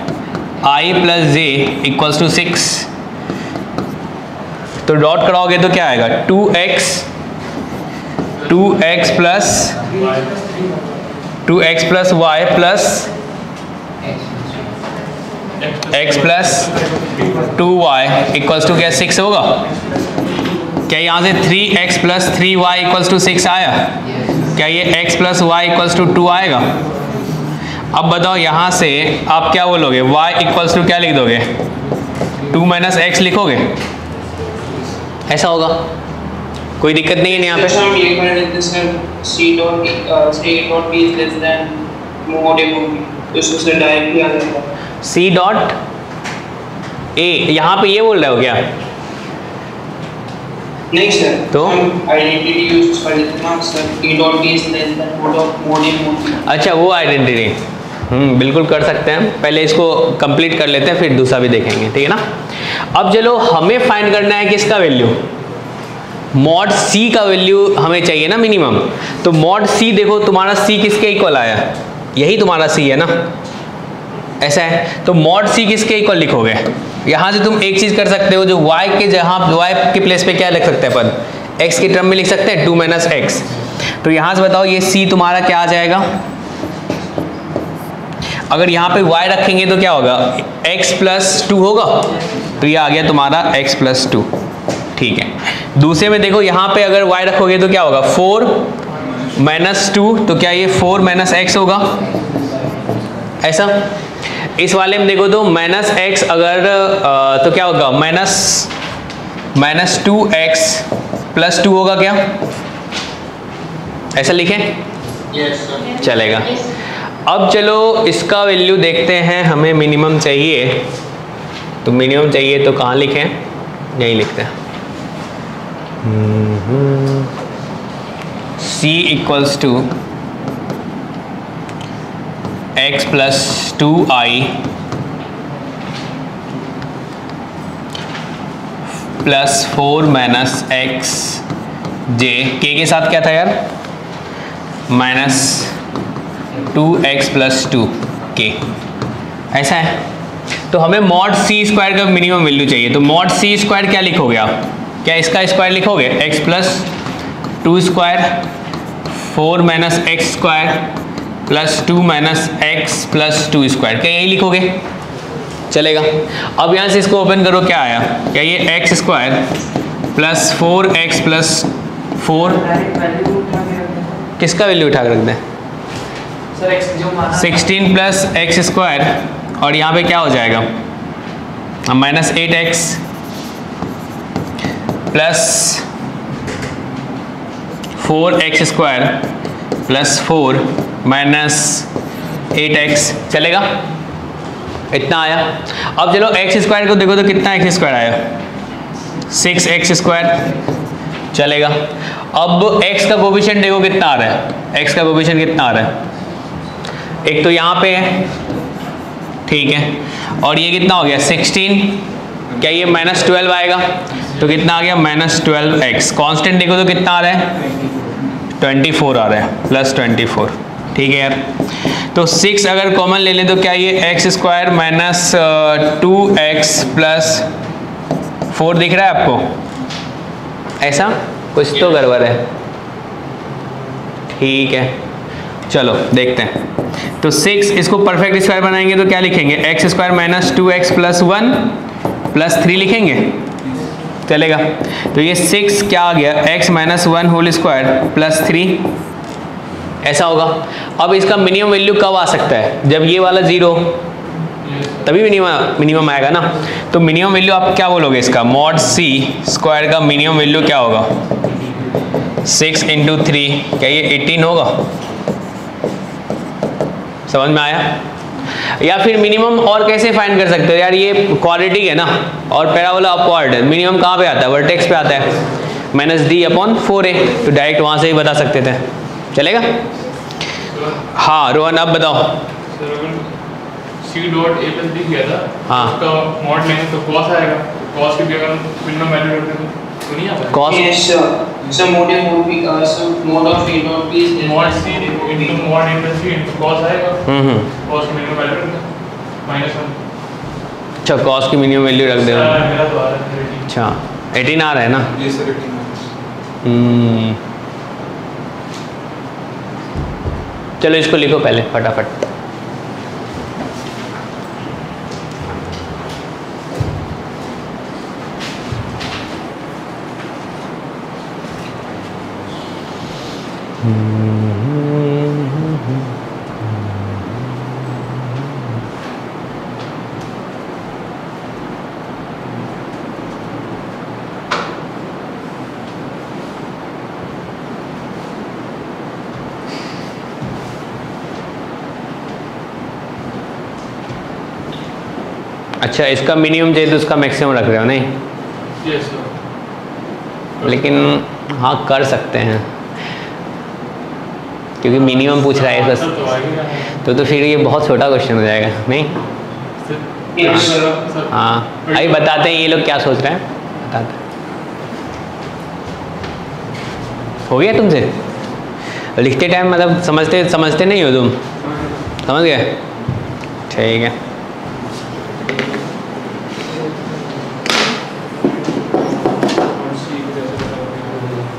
i plus j equals to 6, तो डॉट कराओगे तो क्या आएगा 2x plus y plus x plus 2y equals to क्या 6 होगा, क्या यहाँ से 3x plus 3y equals to 6 आया, क्या ये x plus y equals to 2 आएगा। अब बताओ यहाँ से आप क्या बोलोगे, y इक्वल्स टू क्या लिख दोगे 2 माइनस x लिखोगे, ऐसा होगा, कोई दिक्कत नहीं है यहाँ पे। हम ये कर लेते हैं sir, c dot b is less than mod a mod b, तो इससे डायरेक्टली आ जाएगा c डॉट a, यहाँ पे ये बोल रहे हो क्या, नहीं सर, तो हम आइडेंटिटी यूज कर लेते हैं ना sir, a dot b is less than mod a mod b। अच्छा वो आइडेंटिटी, बिल्कुल कर सकते हैं, पहले इसको कंप्लीट कर लेते हैं फिर दूसरा भी देखेंगे, ठीक है ना। अब चलो हमें फाइंड करना है किसका वैल्यू, मॉड c का वैल्यू हमें चाहिए ना मिनिमम। तो मॉड c देखो तुम्हारा c किसके इक्वल आया, यही तुम्हारा c है ना, ऐसा है। तो मॉड c किसके इक्वल लिखोगे, यहाँ से तुम एक चीज कर सकते हो, जो y के जहाँ y के प्लेस पे क्या लिख सकते हैं अपन, x के टर्म में लिख सकते हैं 2 माइनस x। तो यहाँ से बताओ ये c तुम्हारा क्या आ जाएगा, अगर यहाँ पे y रखेंगे तो क्या होगा x प्लस 2 होगा, तो ये आ गया तुम्हारा x प्लस 2, ठीक है। दूसरे में देखो यहाँ पे अगर y रखोगे तो क्या होगा 4 माइनस 2, तो क्या ये 4 माइनस x होगा, ऐसा। इस वाले में देखो तो माइनस x अगर तो क्या होगा माइनस 2x प्लस 2 होगा क्या, ऐसा लिखें, यस सर, चलेगा। अब चलो इसका वैल्यू देखते हैं, हमें मिनिमम चाहिए, तो मिनिमम चाहिए तो कहाँ लिखें, यही लिखते हैं c equals to x plus 2i plus 4 minus x j, k के साथ क्या था यार माइनस 2x प्लस 2k, ऐसा है। तो हमें मॉड c स्क्वायर का मिनिमम वैल्यू चाहिए, तो मॉड c स्क्वायर क्या लिखोगे आप, क्या इसका स्क्वायर लिखोगे x plus 2 square 4 minus x square plus 2 minus x plus 2 square, क्या यही लिखोगे, चलेगा। अब यहाँ से इसको ओपन करो, क्या आया, क्या ये x square plus 4x plus 4, किसका वैल्यू उठा के रख दें सर x जो माना 16 प्लस एक्स स्क्वायर, और यहाँ पे क्या हो जाएगा minus 8x plus 4x square plus 4 minus 8x, चलेगा, इतना आया। अब चलो x स्क्वायर को देखो तो कितना x स्क्वायर आया 6x स्क्वायर, चलेगा। अब x का कोफिशिएंट देखो कितना आ रहा है, x का कोफिशिएंट कितना आ रहा है, एक तो यहाँ पे है, ठीक है, और ये कितना हो गया 16, क्या ये माइनस 12 आएगा, तो कितना आ गया माइनस 12x। कांस्टेंट देखो तो कितना आ रहा है 24 आ रहा है, प्लस 24, ठीक है यार। तो 6 अगर कॉमन ले लें तो क्या ये x square minus 2x plus 4 दिख रहा है आपको? ऐसा कुछ तो गड़बड़ है। ठीक है, चलो देखते हैं। तो 6 इसको परफेक्ट स्क्वायर बनाएंगे तो क्या लिखेंगे? X square minus 2x plus 1 plus 3 लिखेंगे, चलेगा? तो ये 6 क्या आ गया? x minus 1 whole square plus 3, ऐसा होगा। अब इसका मिनिमम वैल्यू कब आ सकता है? जब ये वाला 0, तभी मिनिमम आएगा ना। तो मिनिमम वैल्यू आप क्या बोलोगे इसका? मॉड c स्क्वायर का मिनिमम वैल्यू क्या होगा? 6 इंटू 3, क्या ये 18 होगा? समझ में आया? या फिर मिनिमम और कैसे फाइंड कर सकते हो यार? ये क्वाड्रेटिक है ना और पैराबोला अपवर्ड है, मिनिमम कहाँ पे आता है? वर्टेक्स पे आता है, माइनस d अपॉन 4a। तो डायरेक्ट वहाँ से ही बता सकते थे, चलेगा? हाँ रोहन, अब बताओ। c dot a plus b किया था, हाँ, उसका मॉड लेंगे तो cos आएगा। cos की जगह मिनिमम वैल्यू रख दें तो नहीं आता? cos Yes, sir. So mod would be so mod of a dot b is mod c into mod a plus c into cos आएगा। cos की मिनिमम वैल्यू रख दें -1। अच्छा, cos की मिनिमम वैल्यू रख दे रहा हूँ। मेरा तो आ रहा है। अच्छा 18 आ रहा है ना? जी सर 18। चलो इसको लिखो पहले फटाफट। अच्छा, इसका मिनिमम चाहिए तो उसका मैक्सिमम रख रहे हो नहीं? Yes sir. लेकिन हाँ कर सकते हैं, क्योंकि मिनिमम पूछ रहा है बस। तो आएगा तो फिर ये बहुत छोटा क्वेश्चन हो जाएगा नहीं? Yes, sir. हाँ अभी बताते हैं ये लोग क्या सोच रहे हैं, बताते हैं। हो गया तुमसे? लिखते टाइम मतलब समझते नहीं हो तुम? समझ गए? ठीक है।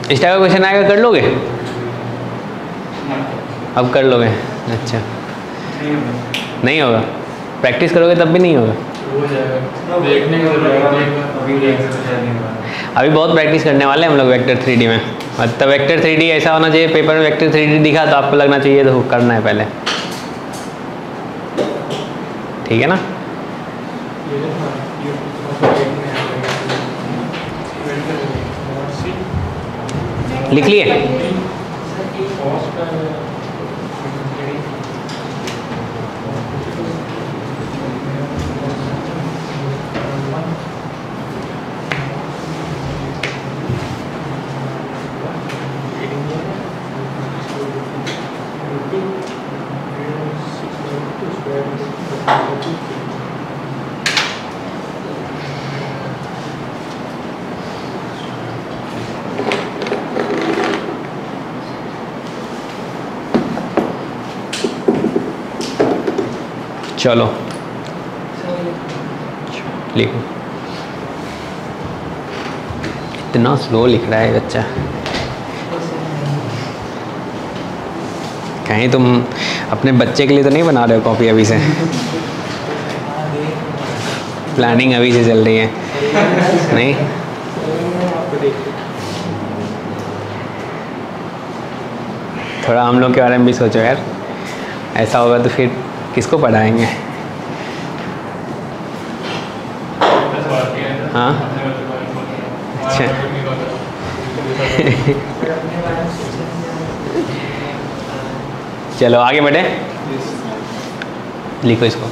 इस टाइप का क्वेश्चन आएगा कर लोगे? अब कर लोगे? अच्छा नहीं होगा, प्रैक्टिस करोगे तब भी नहीं होगा। हो जाएगा, देखने की अभी बहुत प्रैक्टिस करने वाले हैं हम लोग वेक्टर 3D में। मतलब वेक्टर 3D ऐसा होना चाहिए, पेपर में वेक्टर 3D दिखा तो आपको लगना चाहिए तो करना है पहले, ठीक है ना? लिख लिए? चलो लिखो। इतना स्लो लिख रहा है बच्चा, कहीं तुम अपने बच्चे के लिए तो नहीं बना रहे हो कॉपी अभी से? प्लानिंग अभी से चल रही है नहीं? थोड़ा हम लोग के बारे में भी सोचो यार, ऐसा होगा तो फिर किसको पढ़ाएंगे? हाँ अच्छा चलो आगे बढ़े, लिखो इसको।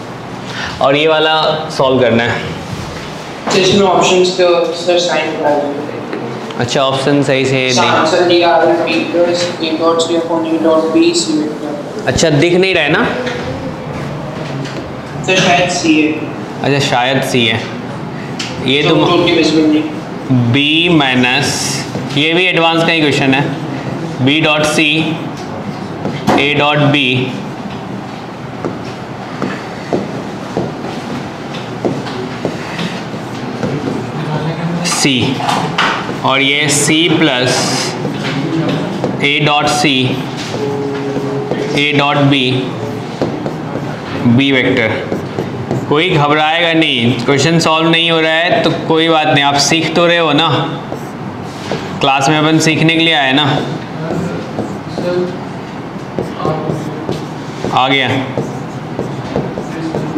और ये वाला सॉल्व करना है। इसमें ऑप्शंस तो सर साइन करा देंगे। अच्छा ऑप्शन सही से नहीं, आंसर दिया है b plus a dot c upon a dot b c vector. अच्छा दिख नहीं रहा है ना? सर शायद c है। अच्छा शायद सी है ये तो टोटली विजिबल नहीं। b माइनस, ये भी एडवांस का ही क्वेश्चन है, b dot c a dot b C और ये C plus A dot C A dot B B vector. कोई घबराएगा नहीं, क्वेश्चन सॉल्व नहीं हो रहा है तो कोई बात नहीं, आप सीख तो रहे हो ना, क्लास में अपन सीखने के लिए आए ना। आ गया?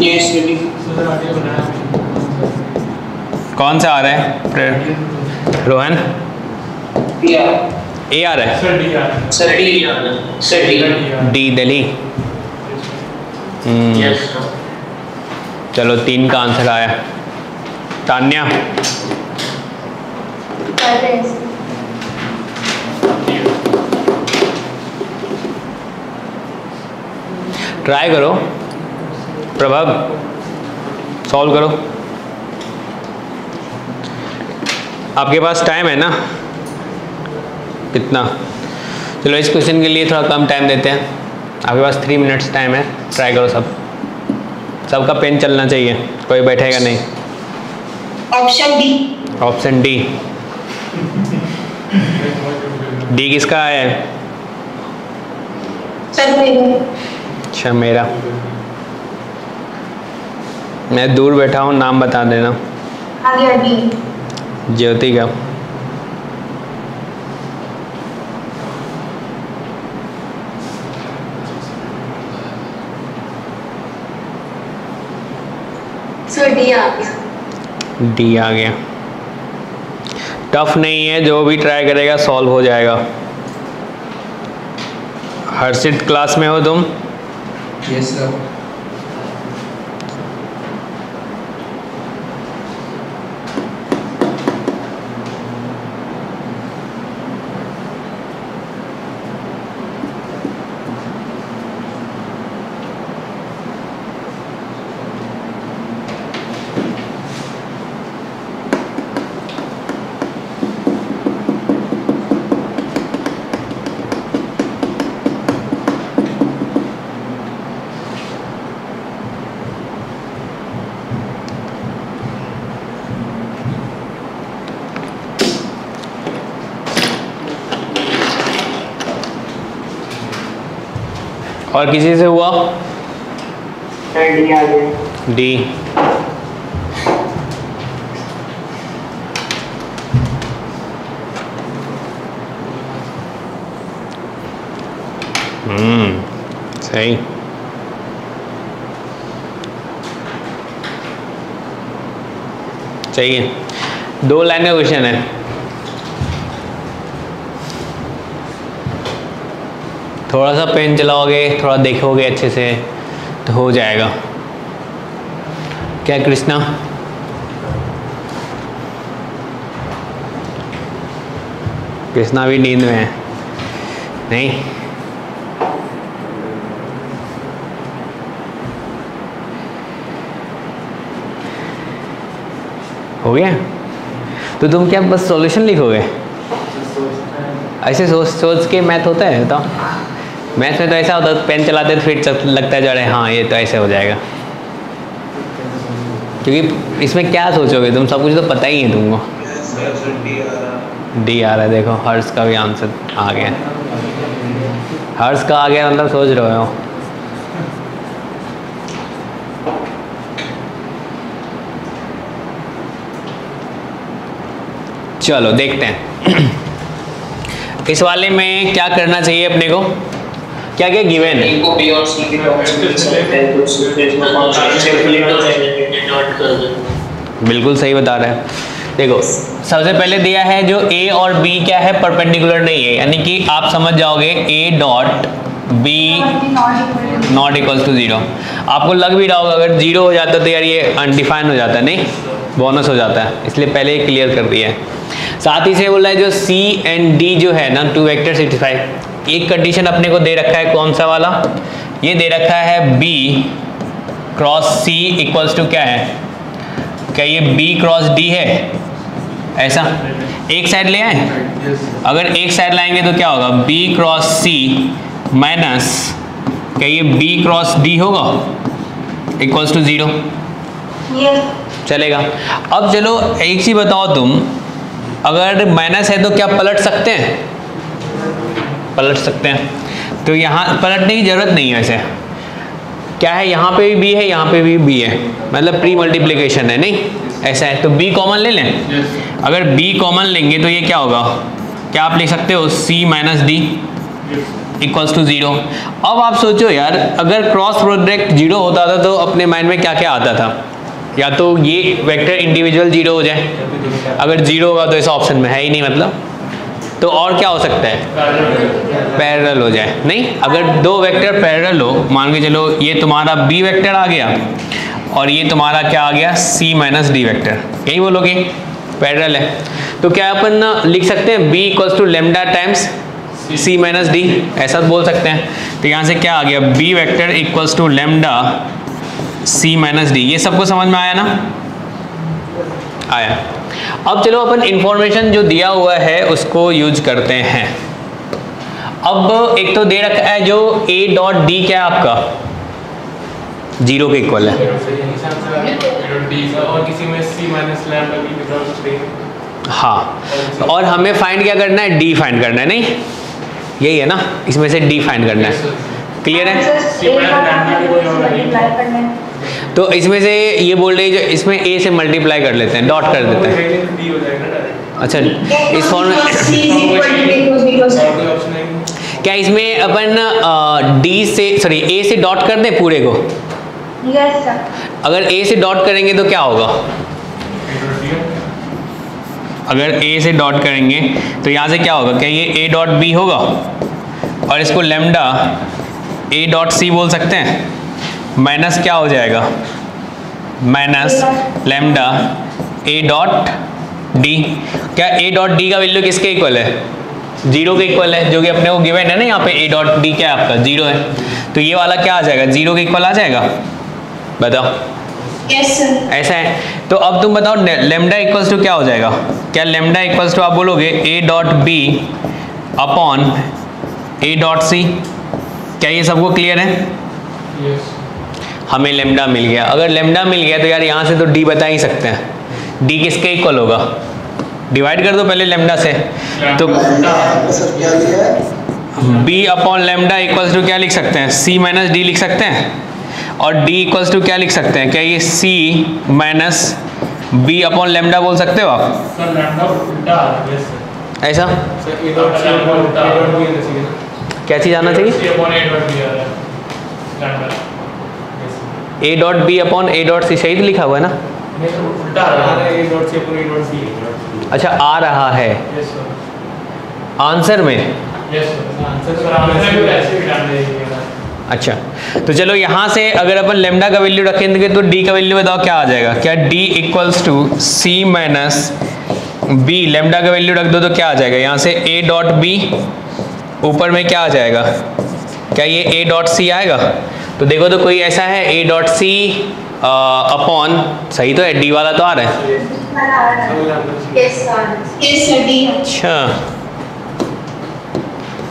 Yes ready. कौन सा आ रहा है रोहन? ए आ रहा है? Sir D Delhi. चलो 3 का आंसर आया। तान्या ट्राई करो, प्रभाव सॉल्व करो। आपके पास टाइम है ना कितना? चलो इस क्वेश्चन के लिए थोड़ा कम टाइम देते हैं, आपके पास 3 मिनट्स टाइम है। ट्राई करो, सबका पेन चलना चाहिए, कोई बैठेगा नहीं। Option D. Option D. D किसका है? सर मेरे। अच्छा मेरा, मैं दूर बैठा हूँ, नाम बता देना। आ गया डी। ज्योति का। सर डी आ गया। डी आ गया। टफ नहीं है, जो भी ट्राई करेगा सॉल्व हो जाएगा। हर्षित क्लास में हो तुम? Yes sir. और किसी से हुआ? डी आ गया। डी। सही। चाहिए 2 लाइन का क्वेश्चन है। थोड़ा सा पेन चलाओगे, थोड़ा देखोगे अच्छे से तो हो जाएगा। क्या कृष्णा? कृष्णा भी नींद में है? नहीं? हो गया? तो तुम क्या बस सॉल्यूशन लिखोगे? ऐसे सोच सोच के मैथ होता है? बताओ, मैथ में तो ऐसा होता है, पेन चलाते तो फिर लगता है जा रहे हाँ ये तो ऐसे हो जाएगा। क्योंकि इसमें क्या सोचोगे तुम, सब कुछ तो पता ही है तुमको। डी आ रहा है, देखो हर्ष का भी आंसर आ गया। हर्ष का आ गया मतलब सोच रहे हो। चलो देखते हैं इस वाले में क्या करना चाहिए अपने को। क्या क्या गिवन है? को बी और सी के टर्म्स में सकते हैं, तो इसमें फंक्शन सेपरेट हो जाएंगे, डॉट कर दो। बिल्कुल सही बता रहे हैं। देखो सबसे पहले दिया है जो ए और बी क्या है, परपेंडिकुलर नहीं है, यानी कि आप समझ जाओगे A dot B not equals to 0। आपको लग भी रहा होगा अगर 0 हो जाता तो यार ये अनडिफाइन हो जाता है, नहीं बोनस हो जाता है, इसलिए पहले क्लियर कर दिया है। साथ ही से बोला है जो सी एंड डी जो है ना 2 वेक्टर सिटीफाई, एक कंडीशन अपने को दे रखा है, कौन सा वाला? ये दे रखा है B cross C equals to क्या है, क्या ये बी क्रॉस डी है? ऐसा एक साइड ले आए, अगर एक साइड लाएंगे तो क्या होगा, बी क्रॉस सी माइनस क्या ये बी क्रॉस डी होगा इक्वल्स टू 0। चलेगा। अब चलो एक चीज बताओ तुम, अगर माइनस है तो क्या पलट सकते हैं? पलट सकते हैं। तो यहाँ पलटने की जरूरत नहीं है। वैसे क्या है, यहाँ पे भी b है, यहाँ पे भी b है, मतलब प्री मल्टीप्लिकेशन है, नहीं ऐसा है। तो b कॉमन ले लें। अगर b कॉमन लेंगे तो ये क्या होगा, क्या आप लिख सकते हो c minus D equals to 0। अब आप सोचो यार, अगर क्रॉस प्रोडक्ट 0 होता था तो अपने माइंड में क्या क्या आता था? या तो ये वेक्टर इंडिविजुअल 0 हो जाए, अगर 0 होगा तो इस ऑप्शन में है ही नहीं, मतलब तो और क्या हो सकता है? पैरेलल हो जाए। नहीं, अगर दो वेक्टर पैरेलल हो, मान के चलो ये तुम्हारा b वेक्टर आ गया और ये तुम्हारा क्या आ गया, c माइनस डी वेक्टर, यही बोलोगे पैरेलल है। तो क्या अपन लिख सकते हैं b equals to lambda times c minus D, ऐसा बोल सकते हैं। तो यहाँ से क्या आ गया, b vector equals to lambda c minus D. ये सबको समझ में आया ना? आया। अब चलो अपन इंफॉर्मेशन जो दिया हुआ है उसको यूज करते हैं। अब एक तो दे रखा है जो a डॉट डी क्या है आपका, 0 के इक्वल है। और किसी में c माइनस लैम्डा b के तरफ से, हाँ, और हमें फाइंड क्या करना है, d फाइंड करना है, नहीं यही है ना, इसमें से d फाइंड करना है। क्लियर है? तो इसमें से ये बोल रहे हैं, जो इसमें a से मल्टीप्लाई कर लेते हैं, डॉट कर देते हैं। अच्छा, इस फॉर्म में क्या इसमें अपन d से सॉरी a से डॉट कर दें पूरे को? Yes sir. अगर a से डॉट करेंगे तो क्या होगा? अगर a से डॉट करेंगे तो यहाँ से क्या होगा, क्या ये a डॉट b होगा और इसको लेमडा a डॉट c बोल सकते हैं, माइनस क्या हो जाएगा, minus lambda a dot d। क्या a डॉट d का वैल्यू किसके इक्वल है, 0 के इक्वल है, जो कि अपने को गिवन है ना, यहाँ पे a डॉट d क्या है आपका, 0 है। तो ये वाला क्या आ जाएगा, 0 के इक्वल आ जाएगा, बताओ। Yes sir. ऐसा है। तो अब तुम बताओ लेमडा इक्वल्स टू क्या हो जाएगा, क्या लेमडा इक्वल्स टू आप बोलोगे a dot b upon a dot c। क्या ये सबको क्लियर है? यस। हमें लेमडा मिल गया। अगर लेमडा मिल गया तो यार यहाँ से तो d बता ही सकते हैं। d किसके इक्वल होगा, डिवाइड कर दो पहले लेमडा से। तो b upon lambda equals to क्या लिख सकते हैं, c माइनस डी लिख सकते हैं। और d इक्वल्स टू क्या लिख सकते हैं, क्या ये c minus b upon lambda बोल सकते हो आप? सर लैम्डा उल्टा आ रहा है। Yes sir. ऐसा sir a dot c upon उल्टा आ रहा है। क्या चीज़ आना चाहिए, c upon a dot b आ रहा है lambda. a dot b upon a dot c, सही तो लिखा हुआ है ना? नहीं तो उल्टा आ रहा है, a dot c upon a dot c। अच्छा, आ रहा है यस सर। आंसर में। Yes sir. आंसर भी ऐसे ही डाल देंगे। अच्छा, तो चलो यहाँ से अगर अपन लेमडा का वैल्यू रखेंगे तो d का वैल्यू बताओ क्या आ जाएगा, क्या d equals to c minus b, lambda का वैल्यू रख दो तो क्या आ जाएगा, यहाँ से a डॉट b ऊपर में क्या आ जाएगा, क्या ये a डॉट c आएगा? तो देखो तो कोई ऐसा है a डॉट c अपॉन, सही तो है, d वाला तो आ रहा है। Yes sir. Yes sir, D. अच्छा,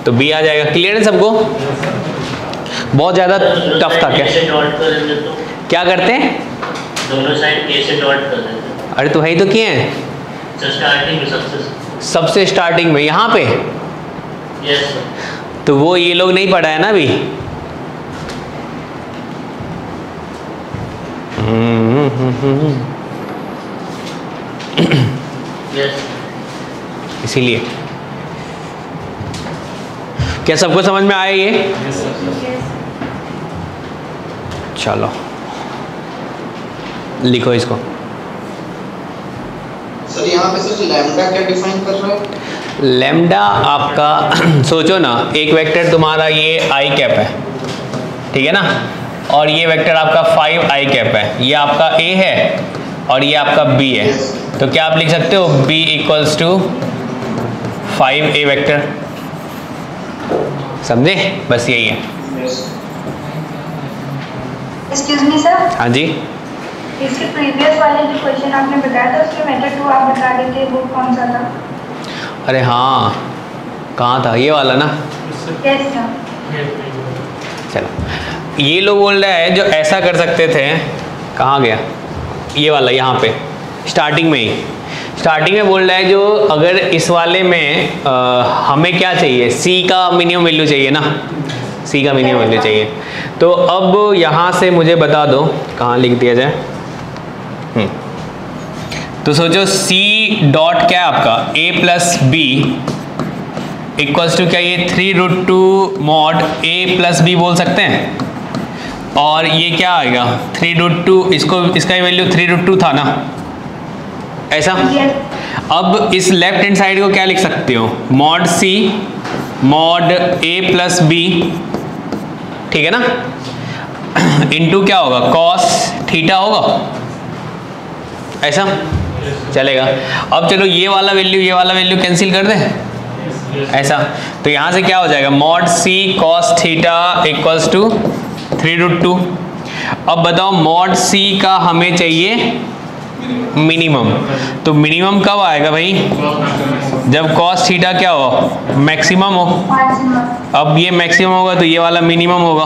तो b आ जाएगा। क्लियर है सबको? बहुत ज़्यादा टफ था क्या? डॉट कर देंगे तो क्या करते हैं? दोनों साइड a से डॉट कर देते हैं। अरे तो वही तो किए हैं, सर स्टार्टिंग में सबसे स्टार्टिंग में यहाँ पे। Yes sir. तो वो ये लोग नहीं पढ़ा है ना अभी। यस इसीलिए क्या सबको समझ में आया ये? चलो लिखो इसको। सर यहाँ पे सर लैम्डा क्या डिफाइन कर रहा है? लैम्डा आपका सोचो ना, एक वेक्टर तुम्हारा ये आई कैप है, ठीक है ना, और ये वेक्टर आपका 5 आई कैप है, ये आपका a है और ये आपका b है। तो क्या आप लिख सकते हो b equals to 5a vector, समझे? बस यही है। एक्सक्यूज मी सर, हाँ जी, इसके प्रीवियस वाले जो क्वेश्चन आपने बताया था उसके मेथड 2 आप बता देते, वो कौन सा था? अरे हाँ, कहाँ था ये वाला ना? Yes sir. चलो, ये लोग बोल रहा है जो ऐसा कर सकते थे, कहाँ गया ये वाला, यहाँ पे स्टार्टिंग में बोल रहा है जो अगर इस वाले में हमें क्या चाहिए, C का मिनिमम वैल्यू चाहिए ना, C का मिनिमम वैल्यू चाहिए। तो अब यहाँ से मुझे बता दो कहाँ लिख दिया जाए। तो सोचो C डॉट क्या है आपका A plus B equals to क्या, ये 3√2 मॉड A प्लस बी बोल सकते हैं। और ये क्या आएगा 3√2, इसका वैल्यू 3√2 था ना, ऐसा। अब इस लेफ्ट हैंड साइड को क्या लिख सकते हो, mod C mod A plus B, ठीक है ना, इनटू क्या होगा कॉस थीटा होगा, ऐसा चलेगा। अब चलो ये वाला वैल्यू कैंसिल कर दें, ऐसा। तो यहाँ से क्या हो जाएगा mod C cos theta equals to 3√2। अब बताओ मॉड C का हमें चाहिए मिनिमम, तो मिनिमम कब आएगा भाई, जब कॉस थीटा क्या हो मैक्सिमम हो। अब ये मैक्सिमम होगा तो ये वाला मिनिमम होगा,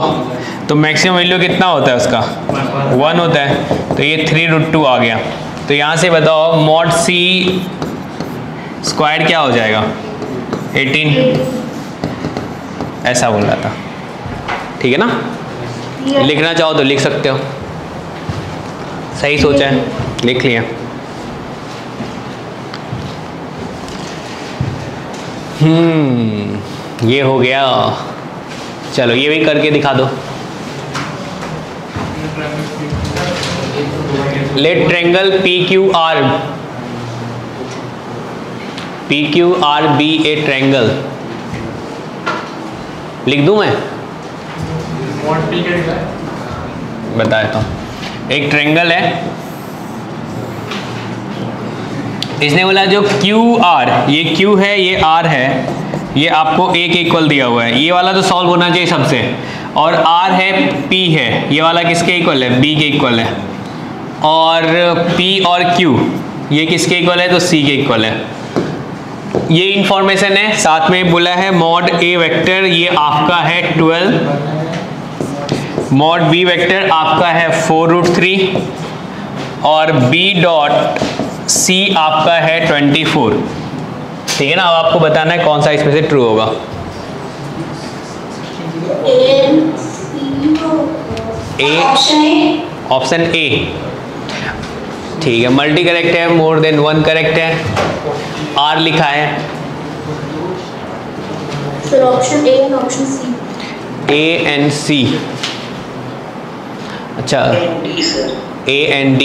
तो मैक्सिमम वैल्यू कितना होता है उसका 1 होता है, तो ये 3√2 आ गया। तो यहाँ से बताओ मॉड C स्क्वायर क्या हो जाएगा 18, ऐसा बोल रहा था, ठीक है ना। लिखना चाहो तो लिख सकते हो, सही सोचा है, लिख लिया। ये हो गया। चलो ये भी करके दिखा दो। Let triangle PQR be a triangle, लिख दूं मैं, बताया था। एक ट्रायंगल है, इसने बोला जो QR, ये Q है ये R है, ये आपको A के इक्वल दिया हुआ है, ये वाला तो सॉल्व होना चाहिए सबसे, और R है P है, ये वाला किसके इक्वल है B के इक्वल है, और P और Q ये किसके इक्वल है, तो C के इक्वल है। ये इंफॉर्मेशन है, साथ में बोला है मॉड A वेक्टर ये आपका है 12, मॉड B वेक्टर आपका है 4√3, और B डॉट C आपका है 24, ठीक है ना। अब आपको बताना है कौन सा इसमें से ट्रू होगा। ऑप्शन ए, ठीक है, मल्टी करेक्ट है, मोर देन 1 करेक्ट है, R लिखा है। Sir option A and option C, A and C, अच्छा A एंड D,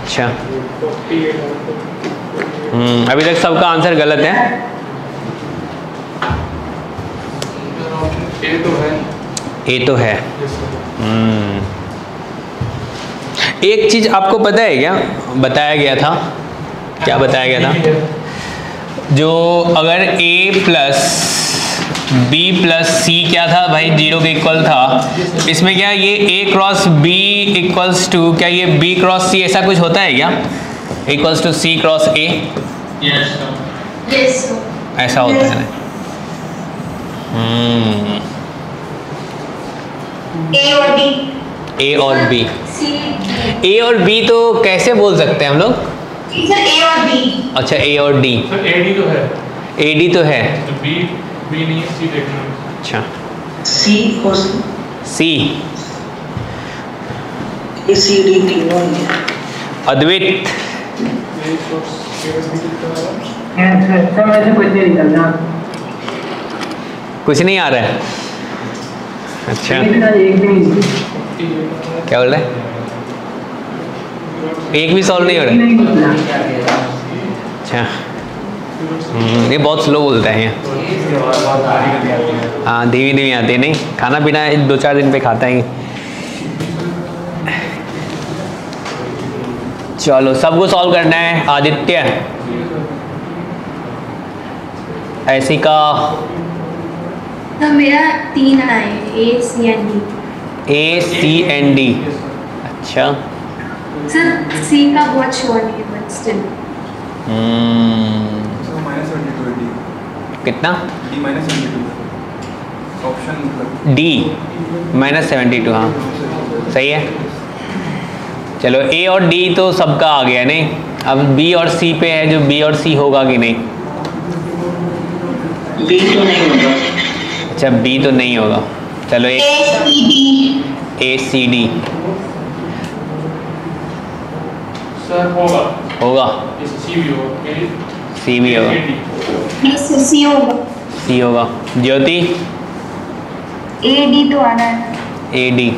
अच्छा। अभी तक सबका आंसर गलत है। ए तो है। एक चीज आपको पता है क्या, बताया गया था, क्या बताया गया था, जो अगर A plus B plus C क्या था भाई 0 के इक्वल था, इसमें क्या ये A cross B equals to क्या ये B क्रॉस C ऐसा कुछ होता है क्या, equals to C cross A, yes ऐसा होता है ना। A और B, A और B तो कैसे बोल सकते हैं हम लोग, A और B, अच्छा A और D, AD तो है, AD तो है, तो B नहीं है, C देखना है। अच्छा C और C, ACD तीनों ही है। अद्वैत कुछ नहीं आ रहा है, अच्छा क्या बोल रहे हैं, एक भी सॉल्व नहीं हो रहा, अच्छा। ये बहुत स्लो बोलता है ये, हाँ धीमी धीमी आती है, नहीं खाना पीना 2-4 दिन पे खाता है। चलो सबको सॉल्व करना है। आदित्य, ऐसी का तो मेरा 3 आए, A C and D, A C and D, अच्छा सर C का बहुत श्योर नहीं है बट स्टिल कितना ऑप्शन D -72, हाँ सही है। चलो ए और डी तो सबका आ गया नहीं, अब बी और सी पे है, जो बी और सी होगा कि नहीं? बी तो नहीं होगा। अच्छा बी तो नहीं होगा, चलो ए सी डी सर होगा होगा, सी भी होगा, सी भी होगा, सी होगा। सी होगा। ज्योति ए डी तो आना है। A D.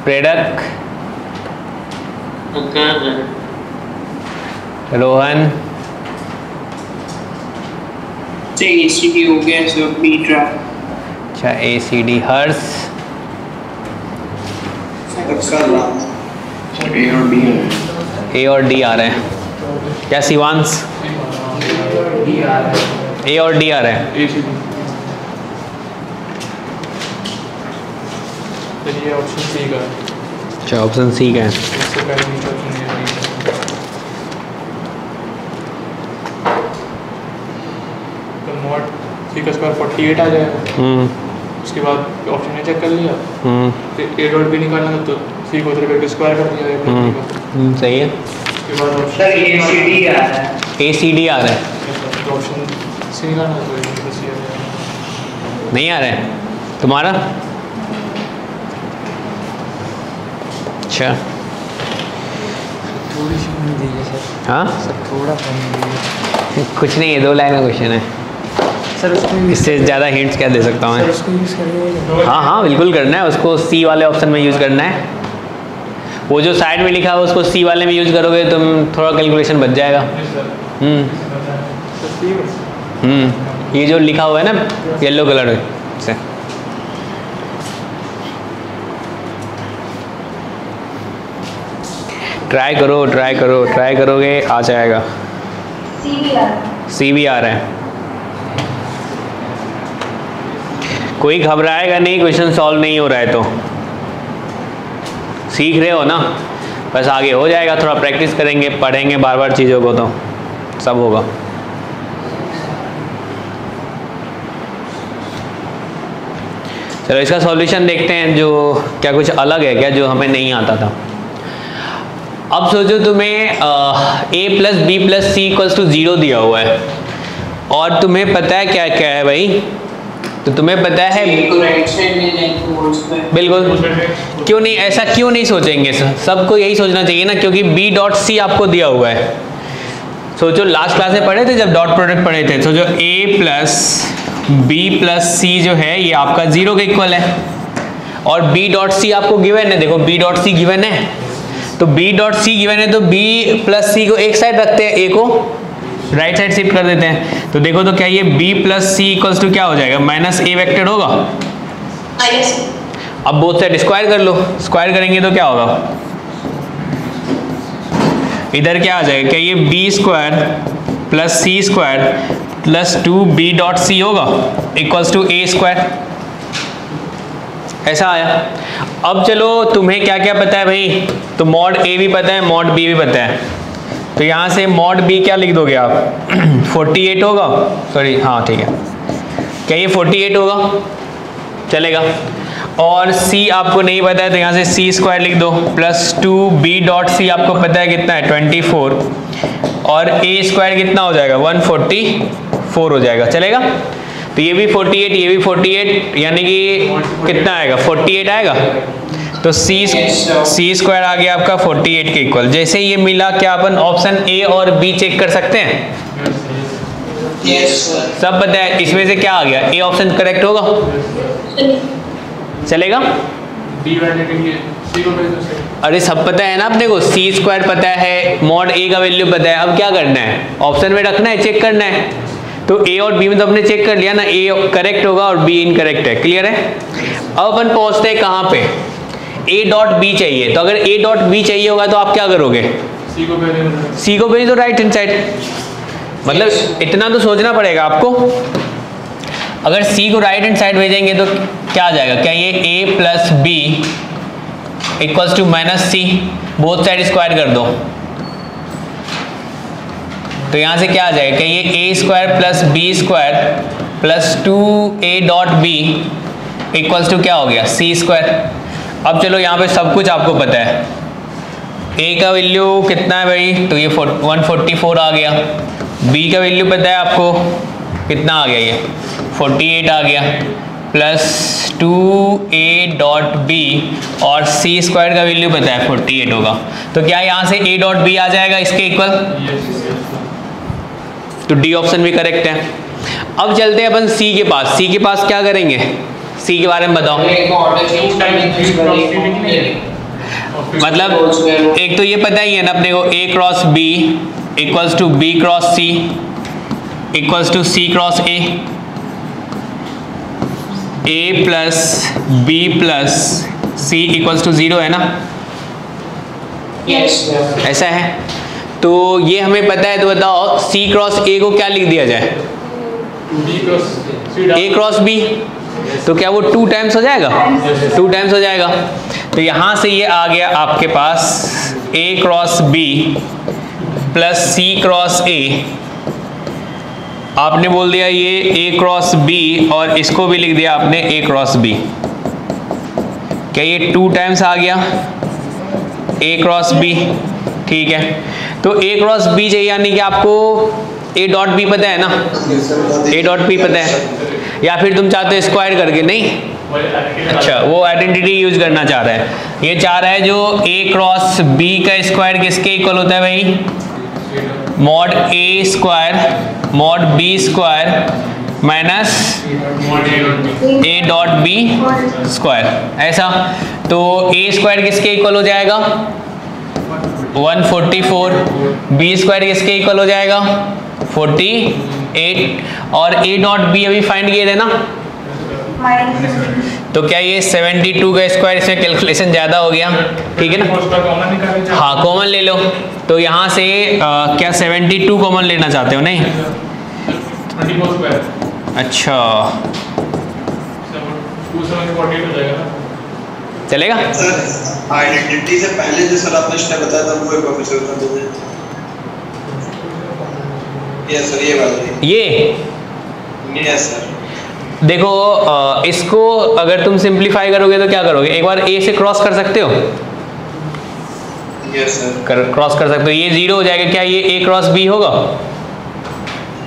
प्रेरक रोहन ACD हो गया, सो बी ट्राई। अच्छा ए सी डी। हर्ष ए और डी आ रहे हैं क्या? शिवांश ए और डी आ रहे हैं। ये ऑप्शन सी का है। अच्छा ऑप्शन सी का है। इससे पहले नीचे ऑप्शन नहीं है। तो मॉड सी का स्क्वायर 48 आ जाएगा। उसके बाद ऑप्शन ने चेक कर लिया, तो ए डॉट भी निकालना था, तो सी को उधर करके स्क्वायर कर दिया है। सही है। उसके बाद ऑप्शन सर ACD आ रहा है। ए सी डी आ रहा है, तो ऑप्शन सी निकालना था, तो सी आ जाएगा। नहीं आ रहा है तुम्हारा? अच्छा थोड़ी सी कमी दीजिए सर। हाँ सर थोड़ा कम दीजिए कुछ नहीं है, 2 लाइन का क्वेश्चन है, सर। उसको इससे ज़्यादा हिंट्स क्या दे सकता हूँ सर मैं? उसको यूज़ करिए। हाँ हाँ बिल्कुल करना है उसको, सी वाले ऑप्शन में यूज़ करना है। वो जो साइड में लिखा है उसको सी वाले में यूज़ करोगे तो थोड़ा कैलकुलेशन बच जाएगा। ये जो लिखा हुआ है ना येलो कलर से, ट्राई करो ट्राई करो, ट्राई करोगे आ जाएगा। सी भी आ रहा है। सी भी आ रहा है। कोई घबराएगा नहीं, क्वेश्चन सॉल्व नहीं हो रहा है तो सीख रहे हो ना, बस आगे हो जाएगा। थोड़ा प्रैक्टिस करेंगे, पढ़ेंगे बार बार चीज़ों को तो सब होगा। चलो इसका सॉल्यूशन देखते हैं, जो क्या कुछ अलग है क्या जो हमें नहीं आता था। अब सोचो तुम्हें a plus B plus C equals to 0 दिया हुआ है और तुम्हें पता है क्या क्या है भाई, तो तुम्हें पता है बिल्कुल। क्यों नहीं, ऐसा क्यों नहीं सोचेंगे? सबको यही सोचना चाहिए ना, क्योंकि b डॉट सी आपको दिया हुआ है। सोचो लास्ट क्लास में पढ़े थे जब डॉट प्रोडक्ट पढ़े थे, सोचो a प्लस बी प्लस सी जो है ये आपका 0 के इक्वल है और b डॉट सी आपको गिवन है। देखो b डॉट सी गिवन है, तो b डॉट सी गिवन है तो b प्लस सी को एक साइड रखते हैं, a को राइट साइड शिफ्ट कर देते हैं। तो देखो तो क्या ये b plus C equals to क्या हो जाएगा? माइनस a वेक्टर होगा। अब बोथ साइड स्क्वायर कर लो, स्क्वायर करेंगे तो क्या होगा? इधर क्या आ जाएगा? क्या ये b square plus c square plus 2b dot c होगा इक्वल्स टू a स्क्वायर। ऐसा आया। अब चलो तुम्हें क्या क्या पता है भाई, तो मॉड a भी पता है, मॉड b भी पता है, तो यहाँ से मॉड b क्या लिख दोगे आप? 48 होगा, सॉरी हाँ ठीक है, क्या ये 48 होगा? चलेगा। और c आपको नहीं पता है तो यहाँ से c स्क्वायर लिख दो प्लस 2b डॉट सी आपको पता है कितना है? 24 और a स्क्वायर कितना हो जाएगा? 144 हो जाएगा। चलेगा। तो ये भी 48, ये भी 48, यानी कि कितना आएगा? 48 आएगा। तो c स्क्वायर आ गया आपका 48 के इक्वल। जैसे ये मिला, क्या अपन ऑप्शन a और b चेक कर सकते हैं? सब पता है, इसमें से क्या आ गया? a ऑप्शन करेक्ट होगा। चलेगा। अरे सब पता है ना अपने को, c स्क्वायर पता है, मॉड a का वैल्यू पता है। अब क्या करना है? ऑप्शन में रखना है, चेक करना है। तो a और b में तो हमने चेक कर लिया ना, a करेक्ट होगा और b इनकरेक्ट है। क्लियर है। अब अपन पहुंचते हैं कहाँ पे? a डॉट b चाहिए। तो अगर a डॉट b चाहिए होगा तो आप क्या करोगे? c को पहले तो राइट हैंड साइड, मतलब इतना तो सोचना पड़ेगा आपको। अगर c को राइट हैंड साइड भेजेंगे तो क्या आ जाएगा? क्या ये a plus B equals to minus C, both side square कर दो तो यहाँ से क्या आ जाएगा? क्या ये a square plus B square plus 2a dot B equals to क्या हो गया? c square. अब चलो यहाँ पे सब कुछ आपको पता है। ए का वैल्यू कितना है भाई, तो ये 144 आ गया। बी का वैल्यू पता है आपको कितना आ गया, ये 48 आ गया, प्लस 2a डॉट बी, और सी स्क्वायर का वैल्यू पता है 48 होगा। तो क्या यहाँ से a डॉट बी आ जाएगा इसके इक्वल? तो डी ऑप्शन भी करेक्ट है। अब चलते हैं अपन सी के पास। सी के पास क्या करेंगे, सी के बारे में बताओ। मतलब एक तो ये पता ही है ना अपने को, a cross b equals to b cross c equals to c cross a plus b plus c equals to 0 है ना? Yes. ऐसा है। तो ये हमें पता है, तो बताओ c क्रॉस a को क्या लिख दिया जाए? a cross b। तो क्या वो 2 टाइम्स हो जाएगा? 2 टाइम्स हो जाएगा। तो यहाँ से ये आ गया आपके पास a cross b plus c cross a। आपने बोल दिया ये a क्रॉस b, और इसको भी लिख दिया आपने a क्रॉस b। क्या ये 2 टाइम्स आ गया a क्रॉस b? ठीक है। तो a क्रॉस b चाहिए, यानी कि आपको a डॉट b पता है ना? a डॉट b पता है, या फिर तुम चाहते हो स्क्वायर करके? नहीं, अच्छा वो आइडेंटिटी यूज करना चाह रहा है। ये चाह रहा है जो a क्रॉस b का स्क्वायर किसके इक्वल होता है भाई? Mod a square mod b square minus a dot b square, ऐसा। तो a स्क्वायर किसके इक्वल हो जाएगा? 144। b स्क्वायर किसके इक्वल हो जाएगा? 48। और a डॉट b अभी फाइंड किए थे ना? तो क्या ये 72 का स्क्वायर, इसमें कैलकुलेशन ज़्यादा हो गया, ठीक है ना? हाँ कॉमन ले लो। तो यहाँ से क्या 72 कॉमन लेना चाहते हो? नहीं, अच्छा चलेगा। आइडेंटिटी से पहले जो सर आपने स्टेप बताया था वो प्रोफेसर कर दो। यस सर, ये बात है। Yes sir. देखो इसको अगर तुम सिंप्लीफाई करोगे तो क्या करोगे? एक बार a से क्रॉस कर सकते हो? Yes sir. क्रॉस कर सकते हो। ये 0 हो जाएगा। क्या ये a क्रॉस b होगा?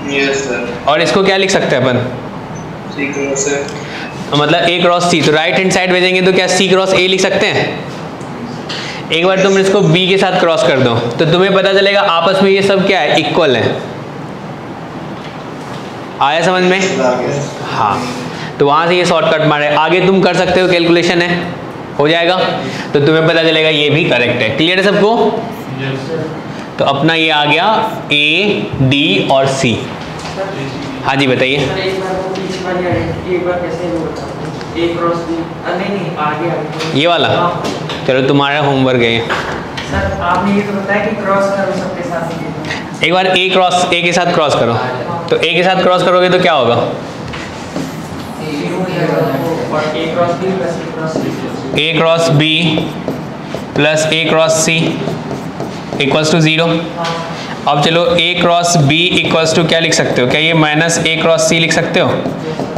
Yes sir. और इसको क्या लिख सकते हैं अपन? c क्रॉस है, मतलब a क्रॉस c। तो राइट हैंड साइड भेजेंगे तो क्या c क्रॉस a लिख सकते हैं? एक बार तुम इसको b के साथ क्रॉस कर दो तो तुम्हें पता चलेगा आपस में ये सब क्या है, इक्वल है। आया समझ में? हाँ, तो वहां से ये शॉर्टकट मारे। आगे तुम कर सकते हो, कैलकुलेशन है, हो जाएगा। तो तुम्हें पता चलेगा ये भी करेक्ट है। क्लियर है सबको? तो अपना ये आ गया a, d और c। हाँ जी बताइए। ये वाला चलो तुम्हारा होमवर्क है। सर आपने ये तो बताया कि क्रॉस करो सबके साथ। एक बार a क्रॉस a के साथ क्रॉस करो। तो a के साथ क्रॉस करोगे तो क्या होगा? a cross b plus a cross c equals to 0। अब चलो a cross b equals to क्या लिख सकते हो? क्या ये माइनस a क्रॉस c लिख सकते हो?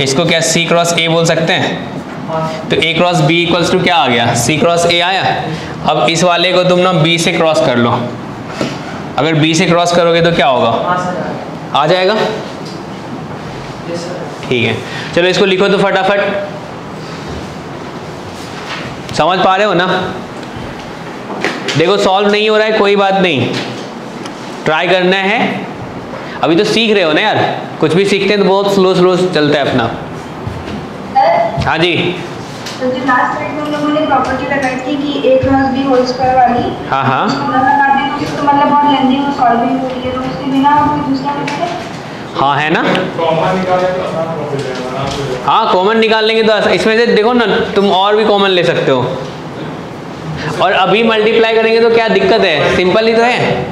इसको क्या c क्रॉस a बोल सकते हैं? तो a cross b equals to क्या आ गया? c क्रॉस a आया। अब इस वाले को तुम ना b से क्रॉस कर लो। अगर b से क्रॉस करोगे तो क्या होगा? आ जाएगा। ठीक है, चलो इसको लिखो तो फटाफट। समझ पा रहे हो ना? देखो सॉल्व नहीं हो रहा है, कोई बात नहीं, ट्राई करना है। अभी तो सीख रहे हो ना यार, कुछ भी सीखते हैं तो बहुत स्लो स्लो चलता है अपना। हाँ जी। तो जो लास्ट स्लाइड में हम लोगों ने प्रॉपर्टी लगाई थी कि a cross b whole square वाली, हाँ हाँ तो मतलब बहुत लेंदी वो सॉल्विंग हो रही है, तो उसके बिना कोई दूसरा मेथड? हाँ है ना, हाँ कॉमन निकाल लेंगे तो इसमें से देखो ना, तुम और भी कॉमन ले सकते हो। और अभी मल्टीप्लाई करेंगे तो क्या दिक्कत है? सिंपल ही तो है।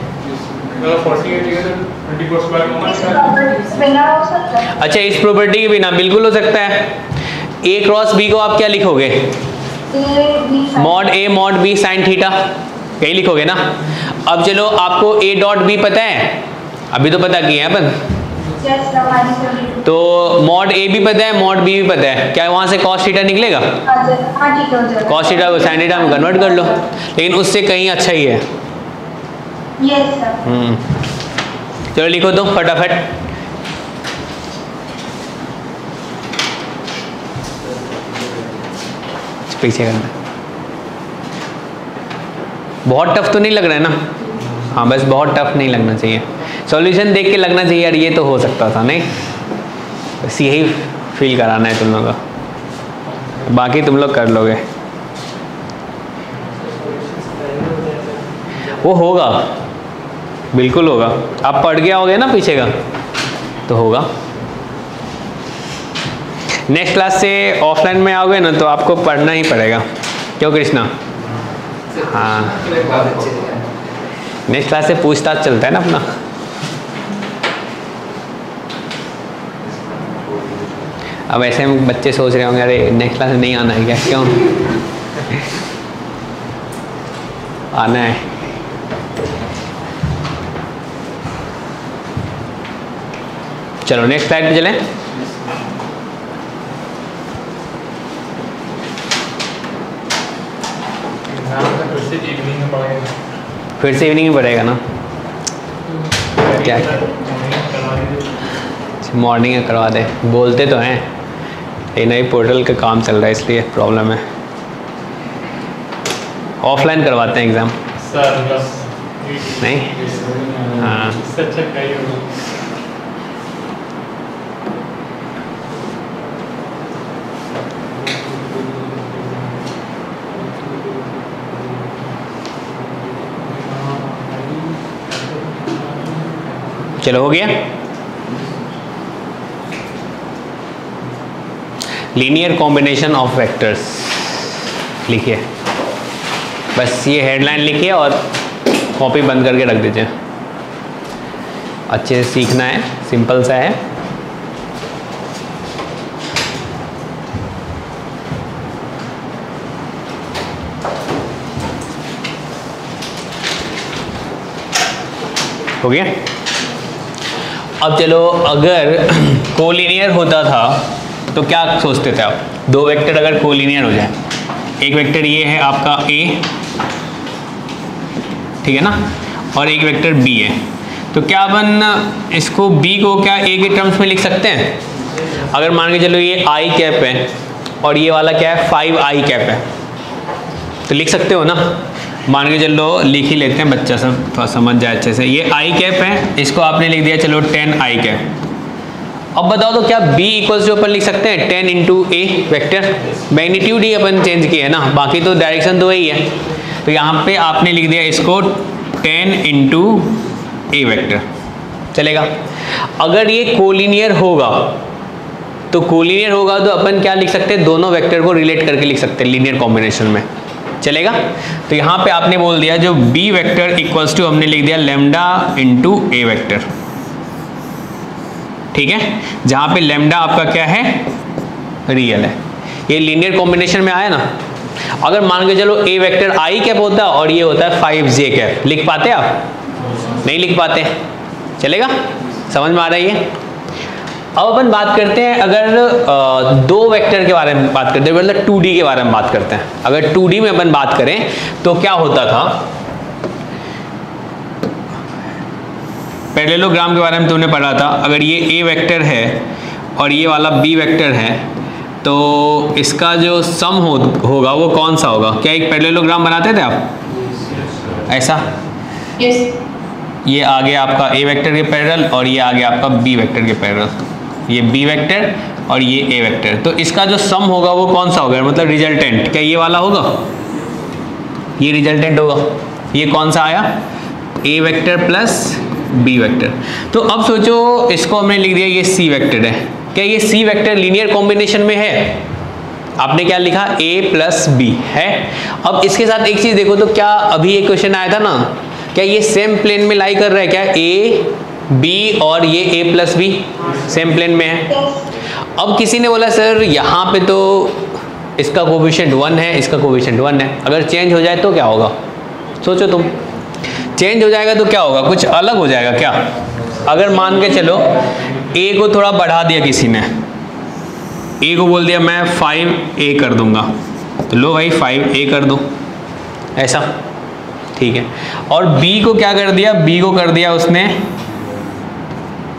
अच्छा इस प्रॉपर्टी के बिना बिल्कुल हो सकता है। a क्रॉस b को आप क्या लिखोगे? Mod a mod b sine theta, यही लिखोगे ना। अब चलो आपको a डॉट b पता है? अभी तो पता किए हैं अपन। Yes sir, -72। तो मॉड ए भी पता है, मॉड बी भी पता है, क्या वहाँ से cos थीटा निकलेगा? हाँ ठीक है, हो जाएगा। cos थीटा को sin थीटा में कन्वर्ट कर लो, लेकिन उससे कहीं अच्छा ही है। Yes sir. चलो लिखो तो फटाफट। पीछे करना, बहुत टफ तो नहीं लग रहा है ना? हाँ बस बहुत टफ नहीं लगना चाहिए, सॉल्यूशन देख के लगना चाहिए यार ये तो हो सकता था, नहीं बस यही फील कराना है तुम लोगों को, बाकी तुम लोग कर लोगे। वो होगा, बिल्कुल होगा, आप पढ़ के आओगे ना पीछे का तो होगा। नेक्स्ट क्लास से ऑफलाइन में आओगे ना तो आपको पढ़ना ही पड़ेगा, क्यों कृष्णा? हाँ नेक्स्ट क्लास से पूछताछ चलता है ना अपना। अब ऐसे में बच्चे सोच रहे होंगे अरे नेक्स्ट क्लास में नहीं आना है क्या? क्यों आना है। चलो नेक्स्ट स्लाइड पे चलें। फिर से इवनिंग में पड़ेगा ना? क्या मॉर्निंग में करवा दे, बोलते तो हैं लेकिन अभी पोर्टल का काम चल रहा है इसलिए प्रॉब्लम है। ऑफलाइन करवाते हैं एग्ज़ाम नहीं? हाँ चलो हो गया। लीनियर कॉम्बिनेशन ऑफ वेक्टर्स लिखिए, बस ये हेडलाइन लिखिए और कॉपी बंद करके रख दीजिए। अच्छे से सीखना है, सिंपल सा है। हो गया। अब चलो अगर कोलिनियर होता था तो क्या सोचते थे आप? दो वेक्टर अगर कोलिनियर हो जाए, एक वेक्टर ये है आपका A, ठीक है ना, और एक वेक्टर B है, तो क्या अपन इसको B को क्या A के टर्म्स में लिख सकते हैं? अगर मान के चलो ये I कैप है और ये वाला क्या है 5I कैप है, तो लिख सकते हो ना? मान के चलो लिख ही लेते हैं, बच्चा सब थोड़ा समझ जाए अच्छे से। ये I कैप है, इसको आपने लिख दिया चलो 10I कैप। अब बताओ तो क्या B इक्वल्स टू अपन लिख सकते हैं 10 into A vector? Magnitude he upon change किया है ना, बाकी तो डायरेक्शन तो वही है। तो यहाँ पे आपने लिख दिया इसको 10 इंटू A वेक्टर, चलेगा। अगर ये कोलिनियर होगा तो अपन क्या लिख सकते हैं? दोनों वेक्टर को रिलेट करके लिख सकते हैं लीनियर कॉम्बिनेशन में, चलेगा। तो यहाँ पे आपने बोल दिया जो B वेक्टर इक्वल्स टू हमने लिख दिया लैम्डा इंटू A वेक्टर, ठीक है, जहाँ पे लैम्डा आपका क्या है? रियल है। ये लीनियर कॉम्बिनेशन में आया ना। अगर मान के चलो A वेक्टर I कैप होता है और ये होता है 5J कैप, लिख पाते आप? नहीं लिख पाते, चलेगा, समझ में आ रही है। अब अपन बात करते हैं अगर दो वेक्टर के बारे में बात करते हैं, मतलब 2D के बारे में बात करते हैं। अगर 2D में अपन बात करें तो क्या होता था? पैरेललोग्राम के बारे में तुमने पढ़ा था। अगर ये A वेक्टर है और ये वाला B वेक्टर है तो इसका जो सम होगा वो कौन सा होगा? क्या एक पैरेललोग्राम बनाते थे आप ऐसा? yes. ये आ गया आपका A वेक्टर के पैरेलल और ये आ गया आपका B वेक्टर के पैरेलल, ये B वेक्टर और ये A वेक्टर। तो इसका जो सम होगा वो कौन सा होगा? मतलब रिजल्टेंट क्या ये वाला होगा? ये रिजल्टेंट होगा। ये कौन सा आया? A vector plus B vector. तो अब सोचो इसको हमने लिख दिया ये C वेक्टर है, क्या ये C वेक्टर लीनियर कॉम्बिनेशन में है? आपने क्या लिखा? A प्लस B है। अब इसके साथ एक चीज देखो तो क्या अभी एक क्वेश्चन आया था ना, क्या ये सेम प्लेन में लाई कर रहा है क्या? A B और ये A plus B same plane में है। अब किसी ने बोला सर यहाँ पे तो इसका कोफिशिएंट 1 है, इसका कोफिशिएंट 1 है, अगर चेंज हो जाए तो क्या होगा? सोचो तुम, चेंज हो जाएगा तो क्या होगा? कुछ अलग हो जाएगा क्या? अगर मान के चलो ए को थोड़ा बढ़ा दिया किसी ने, ए को बोल दिया मैं 5a कर दूंगा, तो लो भाई 5a कर दो, ऐसा, ठीक है। और b को क्या कर दिया, b को कर दिया उसने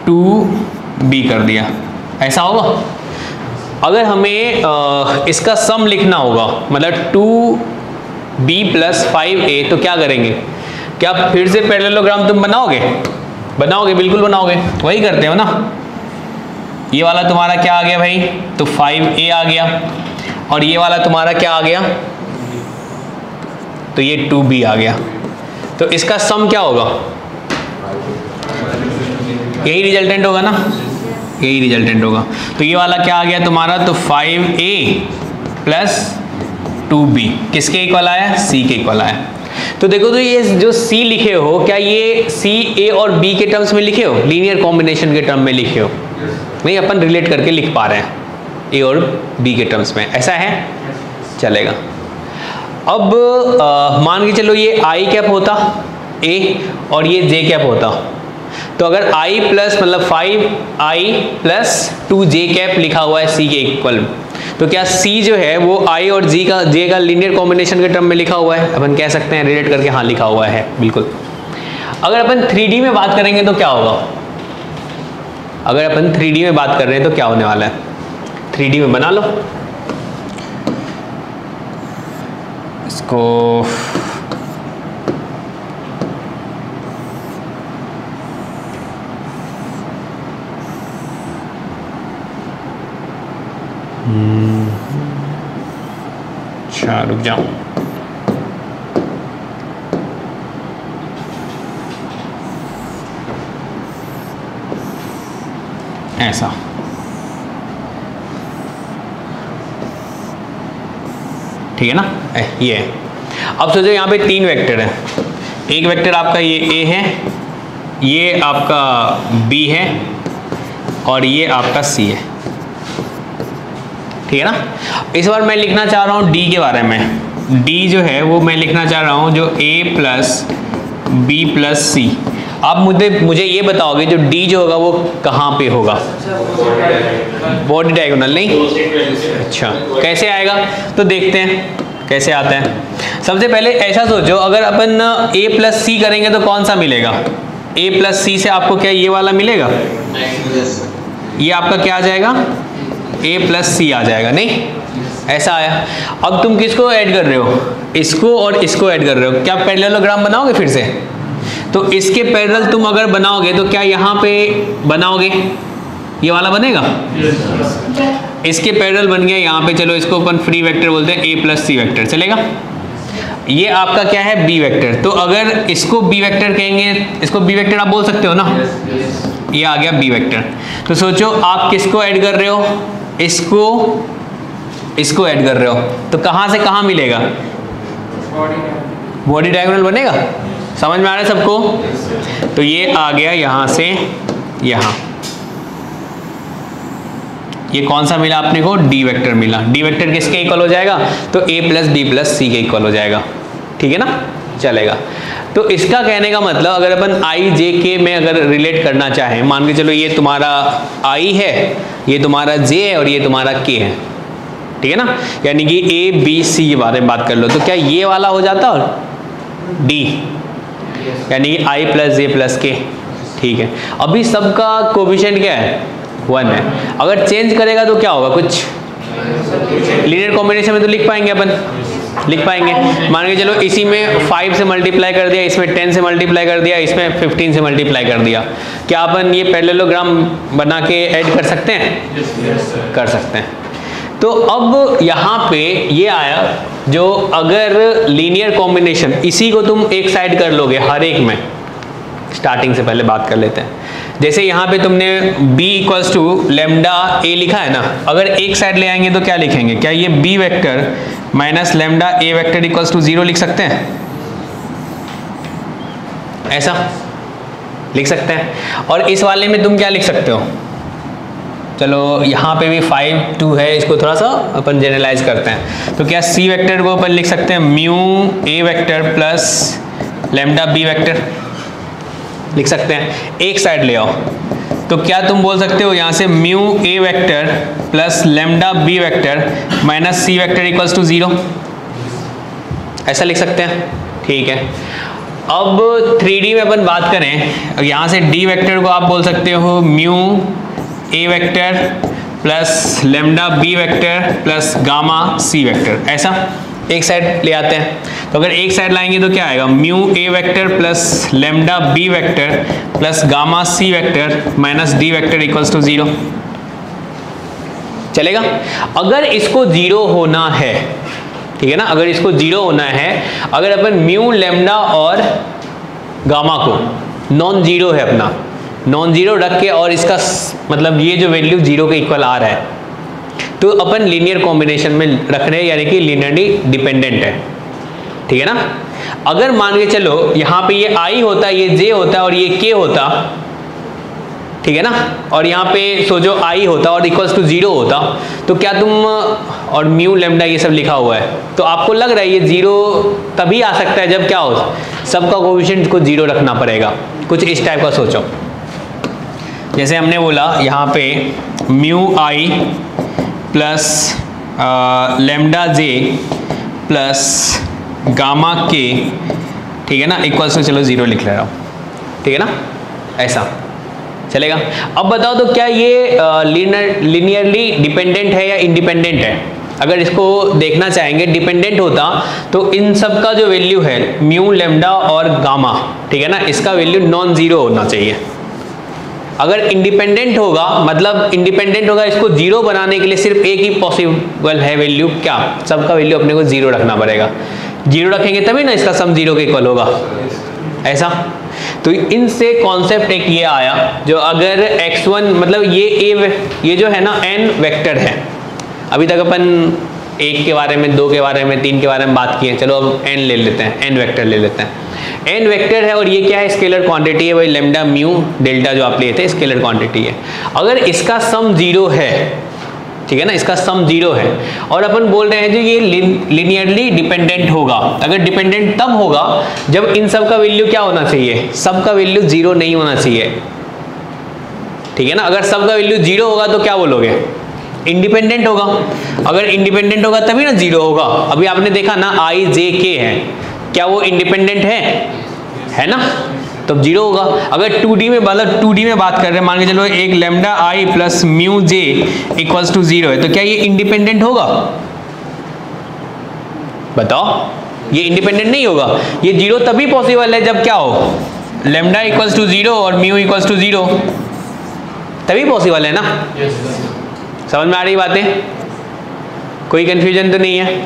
2b कर दिया, ऐसा होगा। अगर हमें इसका सम लिखना होगा, मतलब 2b प्लस 5a, तो क्या करेंगे, क्या फिर से पैरेललोग्राम तुम बनाओगे? बनाओगे, बिल्कुल बनाओगे, वही करते हो ना। ये वाला तुम्हारा क्या आ गया भाई, तो 5a आ गया, और ये वाला तुम्हारा क्या आ गया, तो ये 2b आ गया। तो इसका सम क्या होगा, यही रिजल्टेंट होगा ना, यही रिजल्टेंट होगा। तो ये वाला क्या आ गया तुम्हारा, तो 5a प्लस 2b किसके इक्वल आया, c के इक्वल आया। तो देखो, तो ये जो c लिखे हो, क्या ये c a और b के टर्म्स में लिखे हो, लीनियर कॉम्बिनेशन के टर्म में लिखे हो? नहीं, अपन रिलेट करके लिख पा रहे हैं a और b के टर्म्स में, ऐसा है, चलेगा। अब मान के चलो ये i कैप होता a और ये j कैप होता, तो अगर i प्लस मतलब 5i प्लस 2j कैप लिखा हुआ है c के इक्वल, तो क्या c जो है वो i और j का लीनियर कॉम्बिनेशन के टर्म में लिखा हुआ है? अपन कह सकते हैं रिलेट करके, हाँ लिखा हुआ है, बिल्कुल। अगर अपन 3D में बात करेंगे तो क्या होगा, अगर अपन 3D में बात कर रहे हैं तो क्या होने वाला है, 3D में बना लो इसको, अच्छा रुक जाओ, ऐसा, ठीक है ना, ये है। अब सोचो यहाँ पे 3 वेक्टर है, एक वेक्टर आपका ये a है, ये आपका b है, और ये आपका c है, ठीक है ना। इस बार मैं लिखना चाह रहा हूँ d के बारे में, d जो है वो मैं लिखना चाह रहा हूँ जो a plus b plus c। आप मुझे ये बताओगे जो d जो होगा वो कहाँ पे होगा, बॉडी डायगोनल, नहीं? अच्छा, कैसे आएगा, तो देखते हैं कैसे आता है। सबसे पहले ऐसा सोचो, अगर अपन a प्लस c करेंगे तो कौन सा मिलेगा, a प्लस c से आपको क्या ये वाला मिलेगा, ये आपका क्या आ जाएगा, a प्लस c आ जाएगा, नहीं? ऐसा आया। अब तुम किसको ऐड कर रहे हो, इसको और इसको ऐड कर रहे हो, क्या पैरेललोग्राम बनाओगे फिर से? तो इसके पैरेलल तुम अगर बनाओगे तो क्या यहाँ पे बनाओगे, ये वाला बनेगा? इसके पैरेलल बन गया यहाँ पे, चलो इसको अपन फ्री वेक्टर बोलते हैं, a प्लस c वेक्टर, चलेगा? ये आपका क्या है, b वेक्टर। तो अगर इसको b वेक्टर कहेंगे, इसको b वेक्टर आप बोल सकते हो ना, ये आ गया b वेक्टर। तो सोचो आप किसको ऐड कर रहे हो, इसको ऐड कर रहे हो, तो कहाँ से कहाँ मिलेगा, बॉडी डायगोनल बनेगा। समझ में आ रहा है सबको? तो ये आ गया यहाँ से यहाँ, ये कौन सा मिला अपने को, डी वेक्टर मिला। डी वेक्टर किसके इक्वल हो जाएगा, तो a प्लस बी प्लस सी के इक्वल हो जाएगा, ठीक है ना, चलेगा। तो इसका कहने का मतलब अगर अपन i j k में अगर रिलेट करना चाहें, मान के चलो ये तुम्हारा i है, ये तुम्हारा j है और ये तुम्हारा k है, ठीक है ना, यानी कि a b c के बारे में बात कर लो, तो क्या ये वाला हो जाता और d, यानी कि i plus j plus k, ठीक है। अभी सबका कोफिशिएंट क्या है, 1 है। अगर चेंज करेगा तो क्या होगा, कुछ लीनियर कॉम्बिनेशन में तो लिख पाएंगे अपन, लिख पाएंगे। मान के चलो इसी में 5 से मल्टीप्लाई कर दिया, इसमें 10 से मल्टीप्लाई कर दिया, इसमें 15 से मल्टीप्लाई कर दिया, क्या अपन ये पैरेललोग्राम बना के ऐड कर सकते हैं? कर सकते हैं। तो अब यहाँ पे ये आया, जो अगर लीनियर कॉम्बिनेशन इसी को तुम एक साइड कर लोगे हर एक में, स्टार्टिंग से पहले बात कर लेते हैं। जैसे यहाँ पे तुमने b equals to lambda a लिखा है ना, अगर एक साइड ले आएंगे तो क्या लिखेंगे, क्या ये b vector minus lambda a vector equals to 0 लिख सकते हैं? ऐसा लिख सकते हैं। और इस वाले में तुम क्या लिख सकते हो, चलो यहाँ पे भी 5 2 है, इसको थोड़ा सा अपन जनरलाइज करते हैं, तो क्या c वेक्टर को अपन लिख सकते हैं mu a vector plus lambda b vector, लिख सकते हैं। एक साइड ले आओ, तो क्या तुम बोल सकते हो यहाँ से mu A vector plus lambda B vector minus C vector equals to 0, ऐसा लिख सकते हैं। ठीक है, अब 3D में अपन बात करें, यहाँ से डी वेक्टर को आप बोल सकते हो म्यू ए vector plus lambda B vector plus gamma सी वेक्टर, ऐसा एक साइड ले आते हैं। तो अगर एक साइड लाएंगे तो क्या आएगा, mu A vector plus lambda B vector plus gamma C vector minus D vector equals to 0, चलेगा। अगर इसको 0 होना है, ठीक है ना, अगर इसको 0 होना है, अगर अपन म्यू लेमडा और गामा को नॉन जीरो है, अपना नॉन जीरो रख के और इसका मतलब ये जो वैल्यू 0 के इक्वल आ रहा है, तो अपन लीनियर कॉम्बिनेशन में रख रहे हैं, यानी कि लीनियरली डिपेंडेंट है, ठीक है ना। अगर मान के चलो यहाँ पे ये i होता, ये j होता और ये k होता, ठीक है ना, और यहाँ पे सो जो i होता और इक्वल्स टू 0 होता, तो क्या तुम, और म्यू लेमडा ये सब लिखा हुआ है, तो आपको लग रहा है ये 0 तभी आ सकता है जब क्या हो, सबका कोएफिशिएंट को 0 रखना पड़ेगा। कुछ इस टाइप का सोचो, जैसे हमने बोला यहाँ पे mu i plus lambda j plus gamma k, ठीक है ना, इक्वल्स टू, चलो 0 लिख ले रहा हूँ, ठीक है ना, ऐसा चलेगा। अब बताओ तो क्या ये लीनियरली डिपेंडेंट है या इंडिपेंडेंट है। अगर इसको देखना चाहेंगे डिपेंडेंट होता तो इन सब का जो वैल्यू है म्यू लेमडा और गामा, ठीक है ना, इसका वैल्यू नॉन जीरो होना चाहिए। अगर इंडिपेंडेंट होगा, मतलब इंडिपेंडेंट होगा, इसको 0 बनाने के लिए सिर्फ एक ही पॉसिबल है वैल्यू, क्या, सबका वैल्यू अपने को 0 रखना पड़ेगा। 0 रखेंगे तभी ना इसका सम 0 के इक्वल होगा, ऐसा। तो इनसे कॉन्सेप्ट एक ये आया, जो अगर x1 मतलब ये जो है ना n वेक्टर है, अभी तक अपन 1 के बारे में, 2 के बारे में, 3 के बारे में बात किए, चलो अब n ले लेते हैं, n वेक्टर ले लेते हैं। n वेक्टर है और ये क्या है, स्केलर क्वांटिटी है, वही लेमडा म्यू डेल्टा जो आप लिए थे स्केलर क्वांटिटी है। अगर इसका सम 0 है, ठीक है ना, इसका सम 0 है, और अपन बोल रहे हैं जो ये लिनियरली डिपेंडेंट होगा। अगर डिपेंडेंट तब होगा जब इन सब का वैल्यू क्या होना चाहिए, सब का वैल्यू 0 नहीं होना चाहिए, ठीक है ना। अगर सब का वैल्यू 0 होगा तो क्या बोलोगे, इंडिपेंडेंट होगा। अगर इंडिपेंडेंट होगा तभी ना 0 होगा। अभी आपने देखा ना i j k है, क्या वो इंडिपेंडेंट है ना, तब 0 होगा। अगर 2D में, मतलब 2D में बात कर रहे हैं, मान के चलो एक lambda i plus mu j equals to 0 है, तो क्या ये इंडिपेंडेंट होगा, बताओ, ये इंडिपेंडेंट नहीं होगा। ये 0 तभी पॉसिबल है जब क्या हो, लेमडा इक्वल्स टू 0 और म्यू इक्वल्स टू 0, तभी पॉसिबल है ना। समझ में आ रही बातें, कोई कंफ्यूजन तो नहीं है।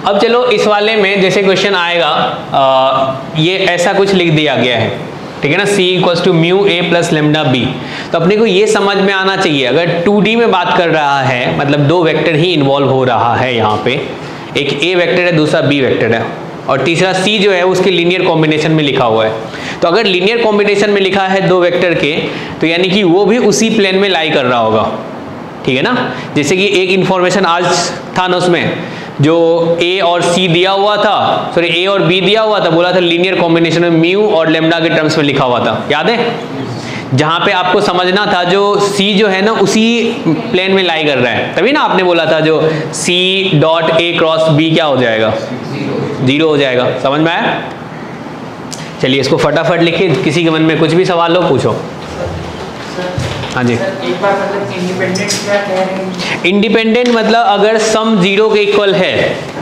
अब चलो इस वाले में जैसे क्वेश्चन आएगा, ये ऐसा कुछ लिख दिया गया है, ठीक है ना, c equals to mu a plus lambda b। तो अपने को ये समझ में आना चाहिए, अगर 2D में बात कर रहा है, मतलब 2 वेक्टर ही इन्वॉल्व हो रहा है यहाँ पे, एक a वेक्टर है, दूसरा b वेक्टर है, और तीसरा c जो है उसके लीनियर कॉम्बिनेशन में लिखा हुआ है। तो अगर लीनियर कॉम्बिनेशन में लिखा है 2 वेक्टर के, तो यानी कि वो भी उसी प्लेन में लाई कर रहा होगा, ठीक है ना। जैसे कि एक इंफॉर्मेशन आज था ना, उसमें जो a और c दिया हुआ था, सॉरी a और b दिया हुआ था, बोला था लीनियर कॉम्बिनेशन में म्यू और लेमडा के टर्म्स में लिखा हुआ था, याद है। जहां पे आपको समझना था जो c जो है ना उसी प्लेन में लाई कर रहा है, तभी ना आपने बोला था जो c dot a cross b क्या हो जाएगा, 0 हो जाएगा। समझ में आया। चलिए इसको फटाफट लिखिए, किसी के मन में कुछ भी सवाल हो पूछो। हाँ जी, एक बार मतलब इंडिपेंडेंट क्या कह रहे हैं, इंडिपेंडेंट मतलब अगर सम 0 के इक्वल है,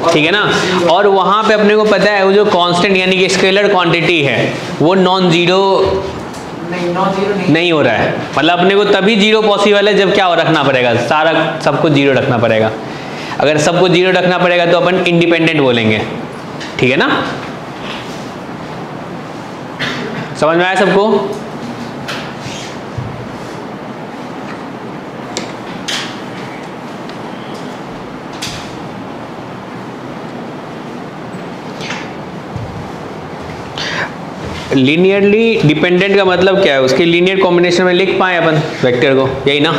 ठीक है ना, और वहां पे अपने को पता है वो जो कांस्टेंट यानी कि स्केलर क्वांटिटी है वो नॉन जीरो नहीं हो रहा है, मतलब अपने को तभी 0 पॉसिबल है जब क्या हो रखना पड़ेगा, सारा सबको 0 रखना पड़ेगा। अगर सबको 0 रखना पड़ेगा तो अपन इंडिपेंडेंट बोलेंगे, ठीक है ना। समझ में आया सबको। लीनियरली डिपेंडेंट का मतलब क्या है, उसके लीनियर कॉम्बिनेशन में लिख पाए अपन वेक्टर को, यही ना।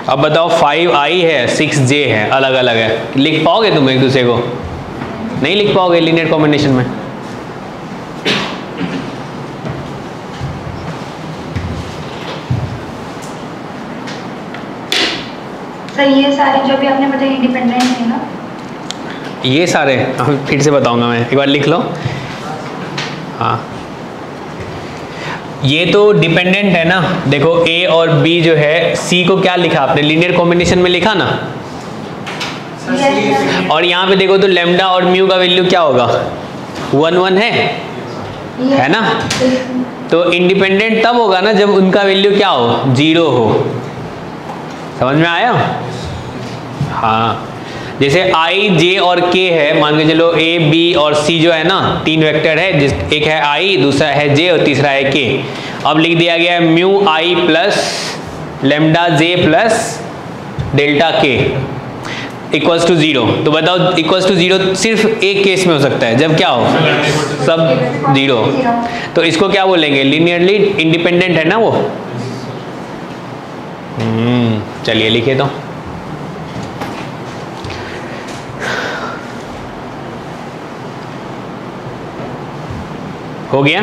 अब बताओ 5i है 6j है, अलग अलग है, लिख पाओगे तुम एक दूसरे को, नहीं लिख पाओगे लीनियर कॉम्बिनेशन में। सर ये सारे जो भी आपने बताया इंडिपेंडेंट है ना? ये सारे फिर से बताऊंगा मैं, एक बार लिख लो। हाँ, ये तो डिपेंडेंट है ना। देखो A और B जो है, C को क्या लिखा आपने, लीनियर कॉम्बिनेशन में लिखा ना। और यहाँ पे देखो तो लेमडा और म्यू का वैल्यू क्या होगा, 1 1 है ना। तो इंडिपेंडेंट तब होगा ना जब उनका वैल्यू क्या हो, 0 हो। समझ में आया? हाँ, जैसे I, J और K है, मान के चलो A, B और C जो है ना, 3 वेक्टर है, एक है I, दूसरा है J और तीसरा है K। अब लिख दिया गया है mu I plus lambda J plus delta K equals to 0। तो बताओ इक्वल्स टू 0 सिर्फ एक केस में हो सकता है, जब क्या हो, सब 0। तो इसको क्या बोलेंगे, लीनियरली इंडिपेंडेंट है ना वो। चलिए लिखे तो। हो गया?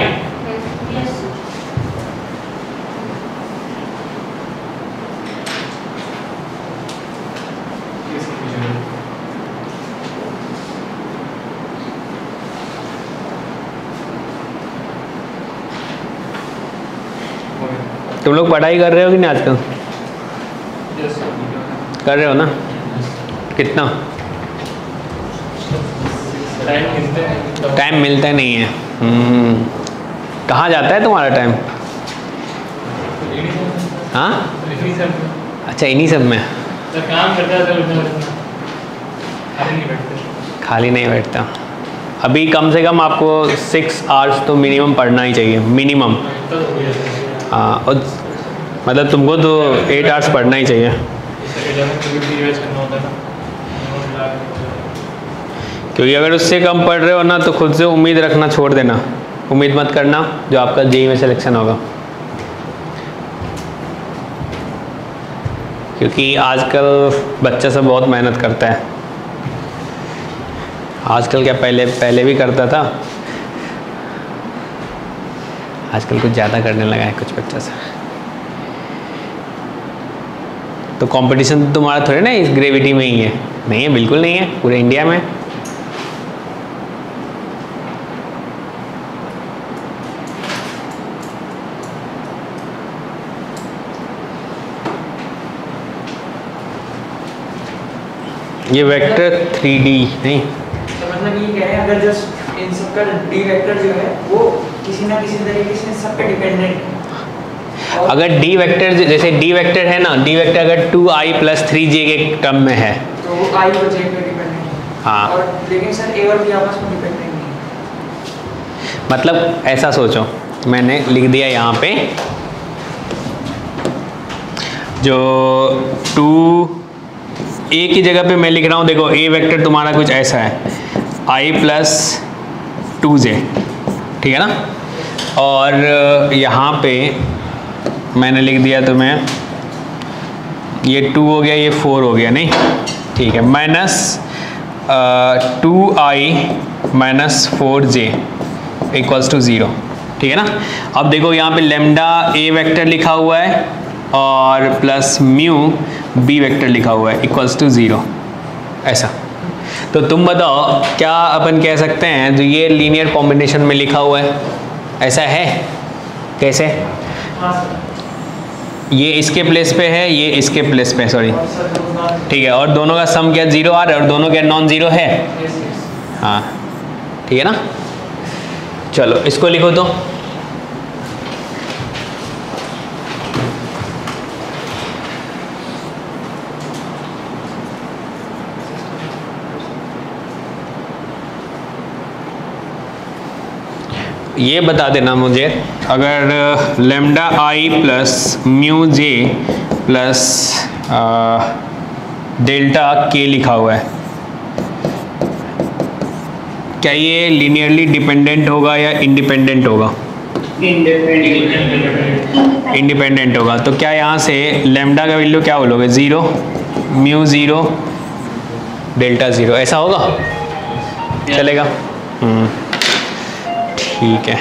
तुम लोग पढ़ाई कर रहे हो कि नहीं आजकल? कर रहे हो ना? कितना टाइम मिलता नहीं है? कहाँ जाता है तुम्हारा टाइम? हाँ, अच्छा इन्हीं सब में। काम करता है, खाली नहीं बैठता। अभी कम से कम आपको 6 आवर्स तो मिनिमम पढ़ना ही चाहिए, मिनिमम। हाँ, और मतलब तुमको तो 8 आवर्स पढ़ना ही चाहिए, क्योंकि अगर उससे कम पढ़ रहे हो ना तो खुद से उम्मीद रखना छोड़ देना। उम्मीद मत करना जो आपका जेईई में सिलेक्शन होगा, क्योंकि आजकल बच्चा सब बहुत मेहनत करता है। आजकल क्या, पहले भी करता था, आजकल कुछ ज़्यादा करने लगा है कुछ बच्चा से। तो कंपटीशन तो तुम्हारा थोड़े ना इस ग्रेविटी में ही है, नहीं है, बिल्कुल नहीं है, पूरे इंडिया में। ये वेक्टर 3D नहीं, तो मतलब ये कह रहे हैं अगर जस्ट इन सबका डी वेक्टर जो है वो किसी ना किसी तरीके से सब पे डिपेंडेंट है। अगर डी वेक्टर, जैसे डी वेक्टर है ना, डी वेक्टर अगर 2i + 3j के टर्म में है तो वो i और j पे डिपेंडेंट है। हाँ, और लेकिन सर a और b आपस में डिपेंडेंट नहीं है। मतलब ऐसा सोचो, मैंने लिख दिया यहाँ पे जो 2a की जगह पे मैं लिख रहा हूँ, देखो a वेक्टर तुम्हारा कुछ ऐसा है, i + 2j, ठीक है ना। और यहाँ पे मैंने लिख दिया तुम्हें, ये 2 हो गया, ये 4 हो गया, नहीं ठीक है, -2i - 4j = 0, ठीक है ना। अब देखो यहाँ पे लेमडा a वेक्टर लिखा हुआ है और प्लस म्यू b वेक्टर लिखा हुआ है =0, ऐसा। तो तुम बताओ क्या अपन कह सकते हैं जो ये लीनियर कॉम्बिनेशन में लिखा हुआ है, ऐसा है? कैसे? ये इसके प्लेस पे है, ये इसके प्लेस पे, सॉरी, ठीक है, और दोनों का सम क्या 0 आ रहा है और दोनों क्या नॉन ज़ीरो है? हाँ, ठीक है ना। चलो इसको लिखो तो, ये बता देना मुझे, अगर lambda i + mu j + delta k लिखा हुआ है, क्या ये लीनियरली डिपेंडेंट होगा या इंडिपेंडेंट होगा? इंडिपेंडेंट होगा। तो क्या यहाँ से लेमडा का वैल्यू क्या बोलोगे, 0, म्यू 0, डेल्टा 0, ऐसा होगा? चलेगा? ठीक है।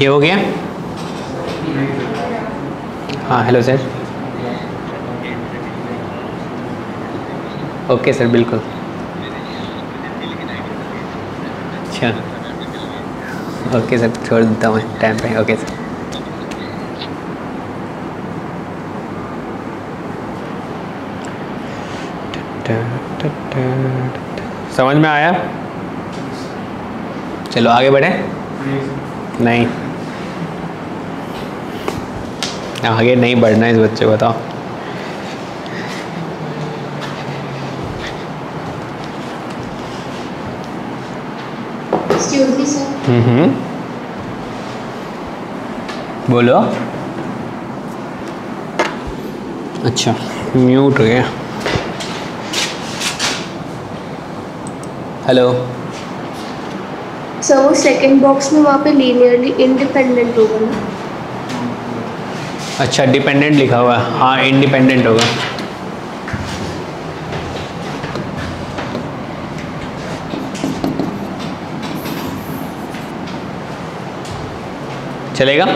ये हो गया। हाँ हेलो सर। ओके सर बिल्कुल। अच्छा ओके सर, छोड़ देता हूँ टाइम पे। Okay sir. समझ में आया? चलो आगे बढ़े। नहीं आगे नहीं बढ़ना है इस बच्चे को, बताओ। Excuse me sir. बोलो। अच्छा म्यूट हो गया। हेलो सर वो सेकंड बॉक्स में वहाँ पे लीनियरली इंडिपेंडेंट होगा ना? अच्छा डिपेंडेंट लिखा हुआ है, हाँ इंडिपेंडेंट होगा। चलेगा?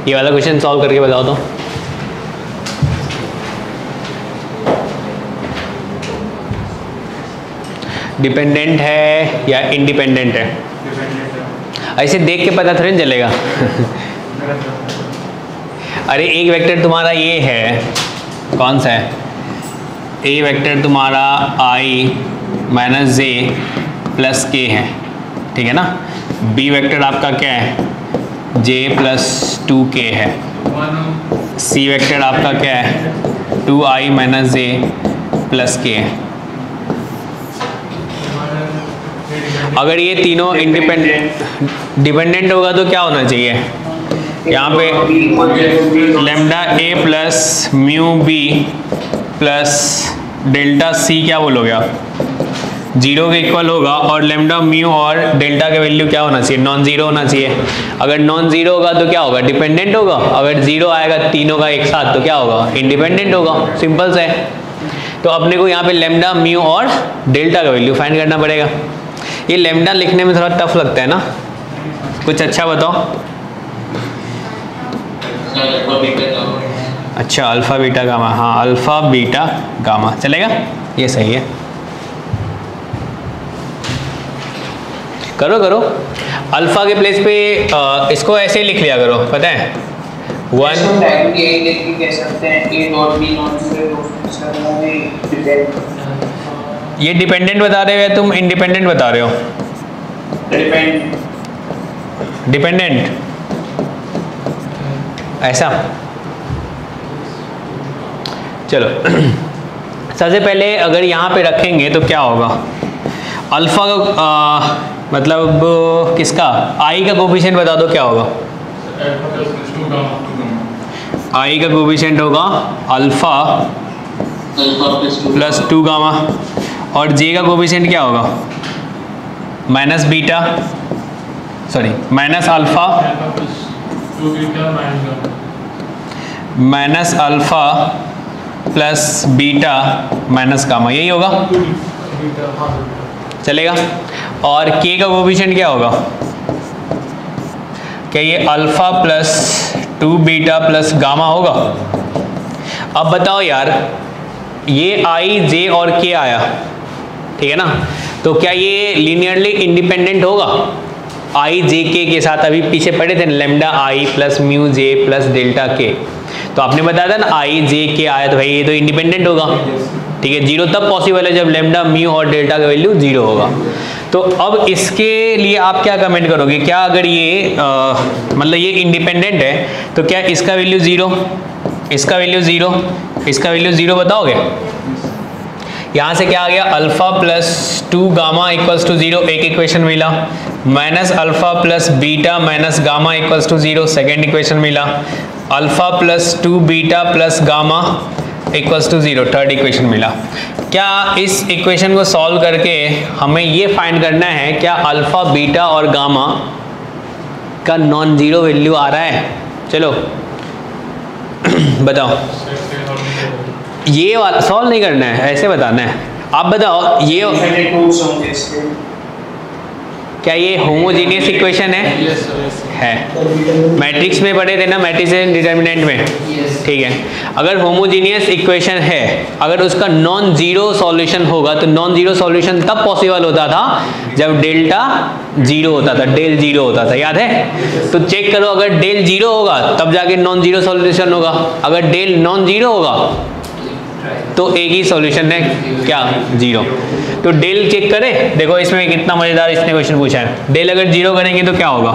ये वाला क्वेश्चन सॉल्व करके बताओ तो। डिपेंडेंट है या इंडिपेंडेंट है? ऐसे देख के पता थोड़ी चलेगा। अरे एक वेक्टर तुम्हारा ये है, कौन सा है? ए वेक्टर तुम्हारा i माइनस जे प्लस के है, ठीक है ना। बी वेक्टर आपका क्या है? j प्लस 2k है। सी वेक्टर आपका क्या है? 2i माइनस जे प्लस के है। अगर ये तीनों डिपेंडेंट होगा तो क्या होना चाहिए? यहाँ पे lambda a plus mu b plus delta c क्या बोलोगे आप? 0 के इक्वल होगा। और लेमडा म्यू और डेल्टा का वैल्यू क्या होना चाहिए? नॉन जीरो होना चाहिए। अगर नॉन जीरो होगा तो क्या होगा? डिपेंडेंट होगा। अगर जीरो आएगा तीनों का एक साथ तो क्या होगा? इंडिपेंडेंट होगा। सिंपल से है। तो अपने को यहाँ पे लेमडा म्यू और डेल्टा का वैल्यू फाइंड करना पड़ेगा। ये लेमडा लिखने में थोड़ा टफ लगता है ना, कुछ अच्छा बताओ। अच्छा अल्फा बीटा गामा, हाँ अल्फा बीटा गामा चलेगा, ये सही है। करो करो। अल्फा के प्लेस पे इसको ऐसे ही लिख लिया करो, पता है 1। ये डिपेंडेंट बता रहे हो या तुम इंडिपेंडेंट बता रहे हो? डिपेंडेंट ऐसा। चलो सबसे पहले अगर यहाँ पे रखेंगे तो क्या होगा? अल्फा का मतलब किसका? आई का कोफिशिएंट बता दो क्या होगा? आई का कोफिशिएंट होगा अल्फा प्लस 2 गामा। और जे का कोफिशिएंट क्या होगा? Minus beta, sorry minus alpha minus alpha plus beta minus gamma, यही होगा, चलेगा। और के का कोफिशिएंट क्या होगा? क्या ये alpha plus 2 beta plus gamma होगा? अब बताओ यार, ये आई जे और के आया, ठीक है ना, तो क्या ये लीनियरली इंडिपेंडेंट होगा? आई जे के साथ अभी पीछे पढ़े थे lambda I plus mu J plus delta के, तो आपने बताया था ना आई जे के आया तो भाई ये तो इंडिपेंडेंट होगा, ठीक है। जीरो तब पॉसिबल है जब लेमडा म्यू और डेल्टा का वैल्यू जीरो होगा। तो अब इसके लिए आप क्या कमेंट करोगे? क्या अगर ये मतलब ये इंडिपेंडेंट है तो क्या इसका वैल्यू जीरो, इसका वैल्यू जीरो, इसका वैल्यू जीरो बताओगे? यहाँ से क्या आ गया? Alpha plus 2 gamma equals to zero, एक इक्वेशन मिला। Minus alpha plus beta minus gamma equals to zero, second equation मिला। Alpha plus 2 beta plus gamma equals to zero, third equation मिला। क्या इस इक्वेशन को सॉल्व करके हमें ये फाइंड करना है क्या अल्फा बीटा और गामा का नॉन जीरो वैल्यू आ रहा है? चलो बताओ। ये वाला सॉल्व नहीं करना है, ऐसे बताना है। आप बताओ ये क्या ये होमोजीनियस इक्वेशन है? है। मैट्रिक्स में पढ़े थे ना, मैट्रिक्स एंड डिटर्मिनेंट में, ठीक है। अगर होमोजीनियस इक्वेशन है, अगर उसका नॉन जीरो सॉल्यूशन होगा, तो नॉन जीरो सॉल्यूशन तब पॉसिबल होता था जब डेल्टा जीरो होता था, डेल जीरो होता था, याद है? तो चेक करो, अगर डेल जीरो होगा तब जाके नॉन जीरो सॉल्यूशन होगा, अगर डेल नॉन जीरो होगा तो एक ही सॉल्यूशन है, क्या? जीरो। तो डेल चेक करें, देखो इसमें कितना मजेदार इसने क्वेश्चन पूछा है। डेल अगर जीरो करेंगे तो क्या होगा?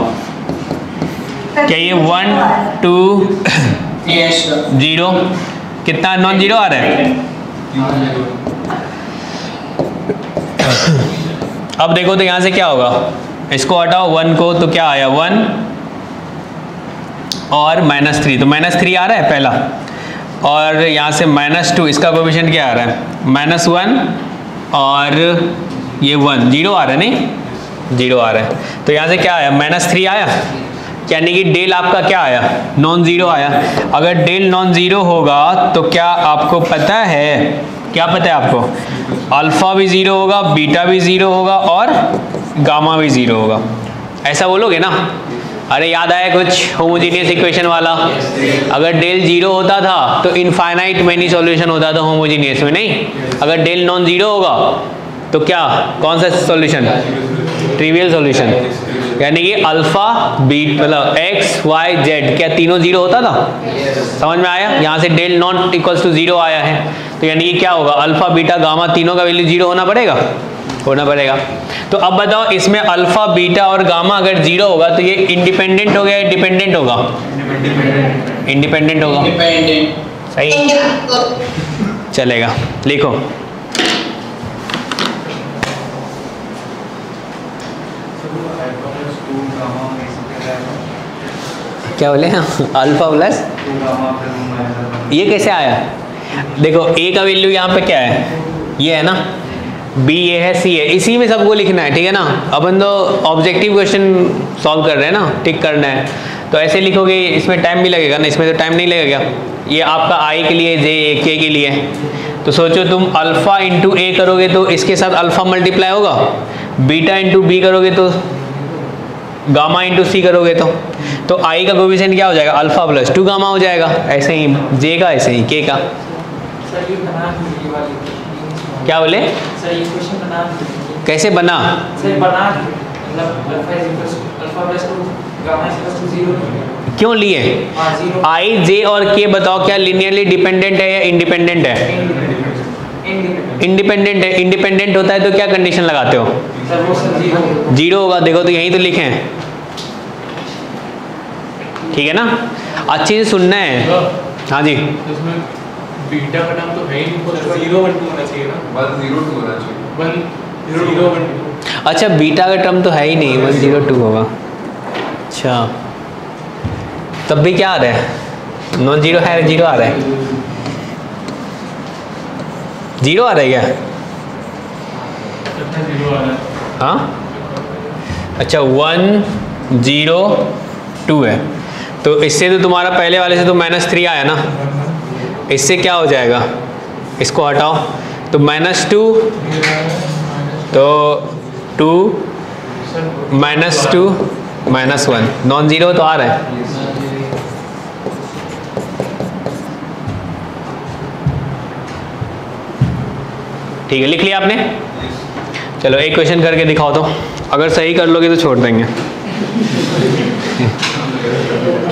क्या ये 1 2 0 कितना नॉन जीरो आ रहा है? अब देखो तो यहां से क्या होगा, इसको हटाओ 1 को, तो क्या आया 1 और -3, तो -3 आ रहा है पहला, और यहाँ से -2, इसका कोएफिशिएंट क्या आ रहा है? -1 और ये 1, 0 आ रहा है, नहीं 0 आ रहा है, तो यहाँ से क्या आया? -3 आया, यानी कि डेल आपका क्या आया? नॉन जीरो आया। अगर डेल नॉन जीरो होगा तो क्या आपको पता है, क्या पता है आपको? अल्फा भी जीरो होगा, बीटा भी जीरो होगा और गामा भी जीरो होगा, ऐसा बोलोगे ना? अरे याद आया कुछ होमोजीनियस इक्वेशन वाला? अगर डेल जीरो होता था तो इनफाइनाइट मैनी सॉल्यूशन होता था होमोजीनियस में, नहीं? अगर डेल नॉन जीरो होगा तो क्या, कौन सा सॉल्यूशन? ट्रिवियल सॉल्यूशन, यानी कि अल्फा बीट मतलब एक्स वाई जेड, क्या तीनों जीरो होता था? समझ में आया? यहाँ से del not equals to zero आया है, तो यानी कि क्या होगा? अल्फा बीटा गामा तीनों का वैल्यू जीरो होना पड़ेगा, होना पड़ेगा। तो अब बताओ, इसमें अल्फा बीटा और गामा अगर जीरो होगा तो ये इंडिपेंडेंट होगा या डिपेंडेंट होगा? इंडिपेंडेंट होगा, सही चलेगा। लिखो, क्या बोले? अल्फा प्लस, ये कैसे आया? देखो ए का वैल्यू यहाँ पे क्या है? ये है ना, बी ये है, सी है, इसी में सबको लिखना है, ठीक है ना? अपन तो ऑब्जेक्टिव क्वेश्चन सॉल्व कर रहे हैं ना, टिक करना है, तो ऐसे लिखोगे, इसमें टाइम भी लगेगा ना, इसमें तो टाइम नहीं लगेगा। ये आपका आई के लिए, जे के लिए, तो सोचो तुम अल्फा इंटू ए करोगे तो इसके साथ अल्फा मल्टीप्लाई होगा, बीटा इंटू बी करोगे तो गामा इंटू सी करोगे तो आई का कोएफिशिएंट क्या हो जाएगा? अल्फा प्लस 2 गामा हो जाएगा, ऐसे ही जे का, ऐसे ही के का। क्या बोले? कैसे बना? क्यों लिए? आई जे और के बताओ, क्या लिनियरली डिपेंडेंट है या इंडिपेंडेंट है? इंडिपेंडेंट है। इंडिपेंडेंट होता है तो क्या कंडीशन लगाते हो? जीरो होगा, देखो तो यही तो लिखे हैं, ठीक है ना? अच्छी से सुनना है। हाँ जी, बीटा का नाम तो है ही नहीं, 0 1 2 होना चाहिए ना, 1 0 2 होना चाहिए, 1 0 1 2। अच्छा, बीटा का टर्म तो है ही नहीं, 1 0 2 होगा। अच्छा, तब भी क्या आ रहा है? नॉन जीरो है, जीरो आ रहा है, जीरो आ रहा है क्या? हाँ, अच्छा 1 0 2 है, तो इससे तो तुम्हारा पहले वाले से तो -3 आया ना, इससे क्या हो जाएगा? इसको हटाओ तो -2, तो 2 -2 -1, नॉन जीरो तो आ रहा है। ठीक है, लिख लिया आपने? चलो एक क्वेश्चन करके दिखाओ तो, अगर सही कर लोगे तो छोड़ देंगे।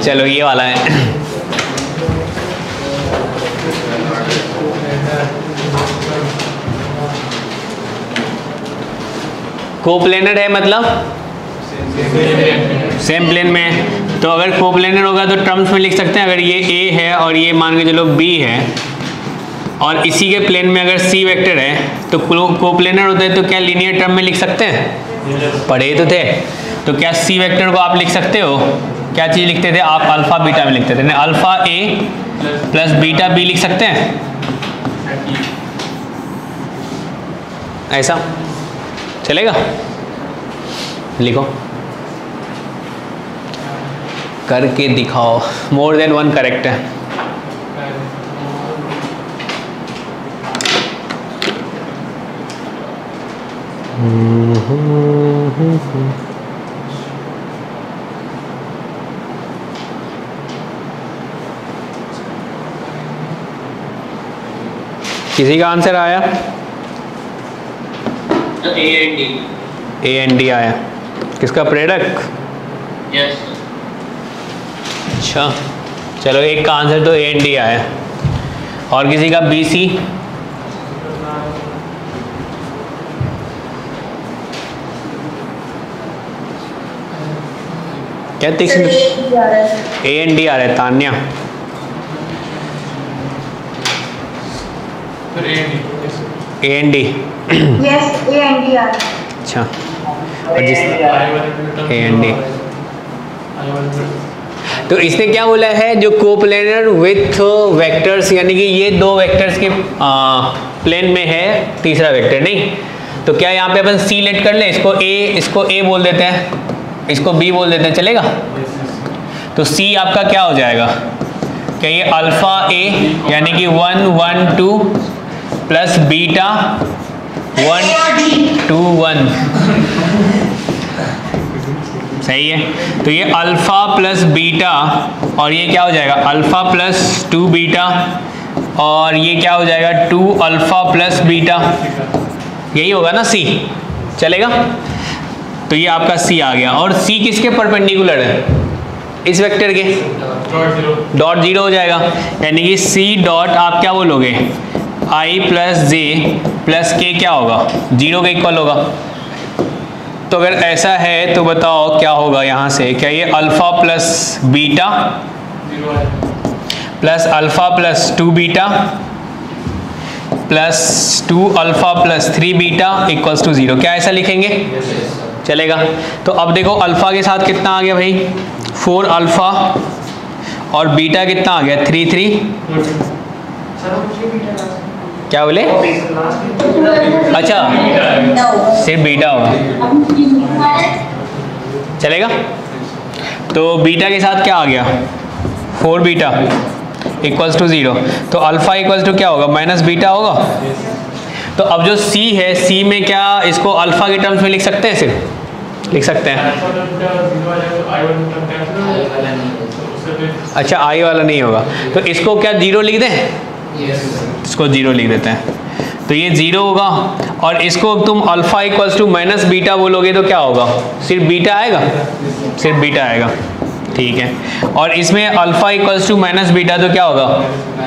चलो ये वाला है, कोप्लेनर है, मतलब सेम प्लेन में, तो अगर कोप्लेनर होगा तो टर्म्स में लिख सकते हैं। अगर ये ए है और ये मान के चलो बी है, और इसी के प्लेन में अगर सी वेक्टर है तो कोप्लेनर होता है, तो क्या लीनियर टर्म में लिख सकते हैं? पढ़े तो थे, तो क्या सी वेक्टर को आप लिख सकते हो? क्या चीज़ लिखते थे आप? अल्फा बीटा में लिखते थे, अल्फा ए प्लस बीटा बी लिख सकते हैं, ऐसा चलेगा? लिखो, करके दिखाओ। मोर देन 1 करेक्ट है। किसी का आंसर आया? ए एंड डी आया। किसका? प्रेरक। यस। अच्छा चलो, एक का आंसर तो ए एंड डी आया। और किसी का? B c. क्या तीक्ष्ण? ए एंड डी आ रहा है। Tanya? A and d. Yes, a and d आ रहा है। अच्छा, और जिस ए एंड डी, तो इसने क्या बोला है? जो कोप्लेनर विथ वेक्टर्स, यानी कि ये दो वेक्टर्स के प्लेन में है, तीसरा वेक्टर नहीं। तो क्या यहाँ पे अपन सी लेट कर ले? इसको ए बोल देते हैं, इसको बी बोल देते हैं, चलेगा? तो सी आपका क्या हो जाएगा? क्या ये अल्फा ए यानी कि 1 1 2 प्लस बीटा 1 2 1, सही है? तो ये अल्फा प्लस बीटा, और ये क्या हो जाएगा? अल्फा प्लस 2 बीटा, और ये क्या हो जाएगा? 2 अल्फा प्लस बीटा। यही होगा ना सी, चलेगा? तो ये आपका सी आ गया। और सी किसके परपेंडिकुलर है? इस वेक्टर के। डॉट जीरो हो जाएगा, यानी कि सी डॉट आप क्या बोलोगे? आई प्लस जे प्लस के क्या होगा? जीरो के इक्वल होगा। तो अगर ऐसा है तो बताओ क्या होगा यहाँ से? क्या ये alpha plus beta plus alpha plus 2 beta plus 2 alpha plus 3 beta equals to 0? क्या ऐसा लिखेंगे? चलेगा? तो अब देखो अल्फा के साथ कितना आ गया भाई? 4 अल्फा, और बीटा कितना आ गया? 3 3। क्या बोले? अच्छा, सिर्फ बीटा होगा, चलेगा? तो बीटा के साथ क्या आ गया? 4 बीटा इक्वल्स टू 0। तो अल्फा इक्वल्स टू क्या होगा? माइनस बीटा होगा। तो अब जो सी है, सी में क्या इसको अल्फा के टर्म्स में लिख सकते हैं? सिर्फ लिख सकते हैं। अच्छा, आई वाला नहीं होगा, तो इसको क्या 0 लिख दें? इसको 0 लिख देते हैं। तो ये 0 होगा, और इसको तुम alpha equals to minus beta बोलोगे तो क्या होगा? सिर्फ बीटा आएगा, सिर्फ बीटा आएगा, ठीक है? और इसमें alpha equals to minus beta तो क्या होगा?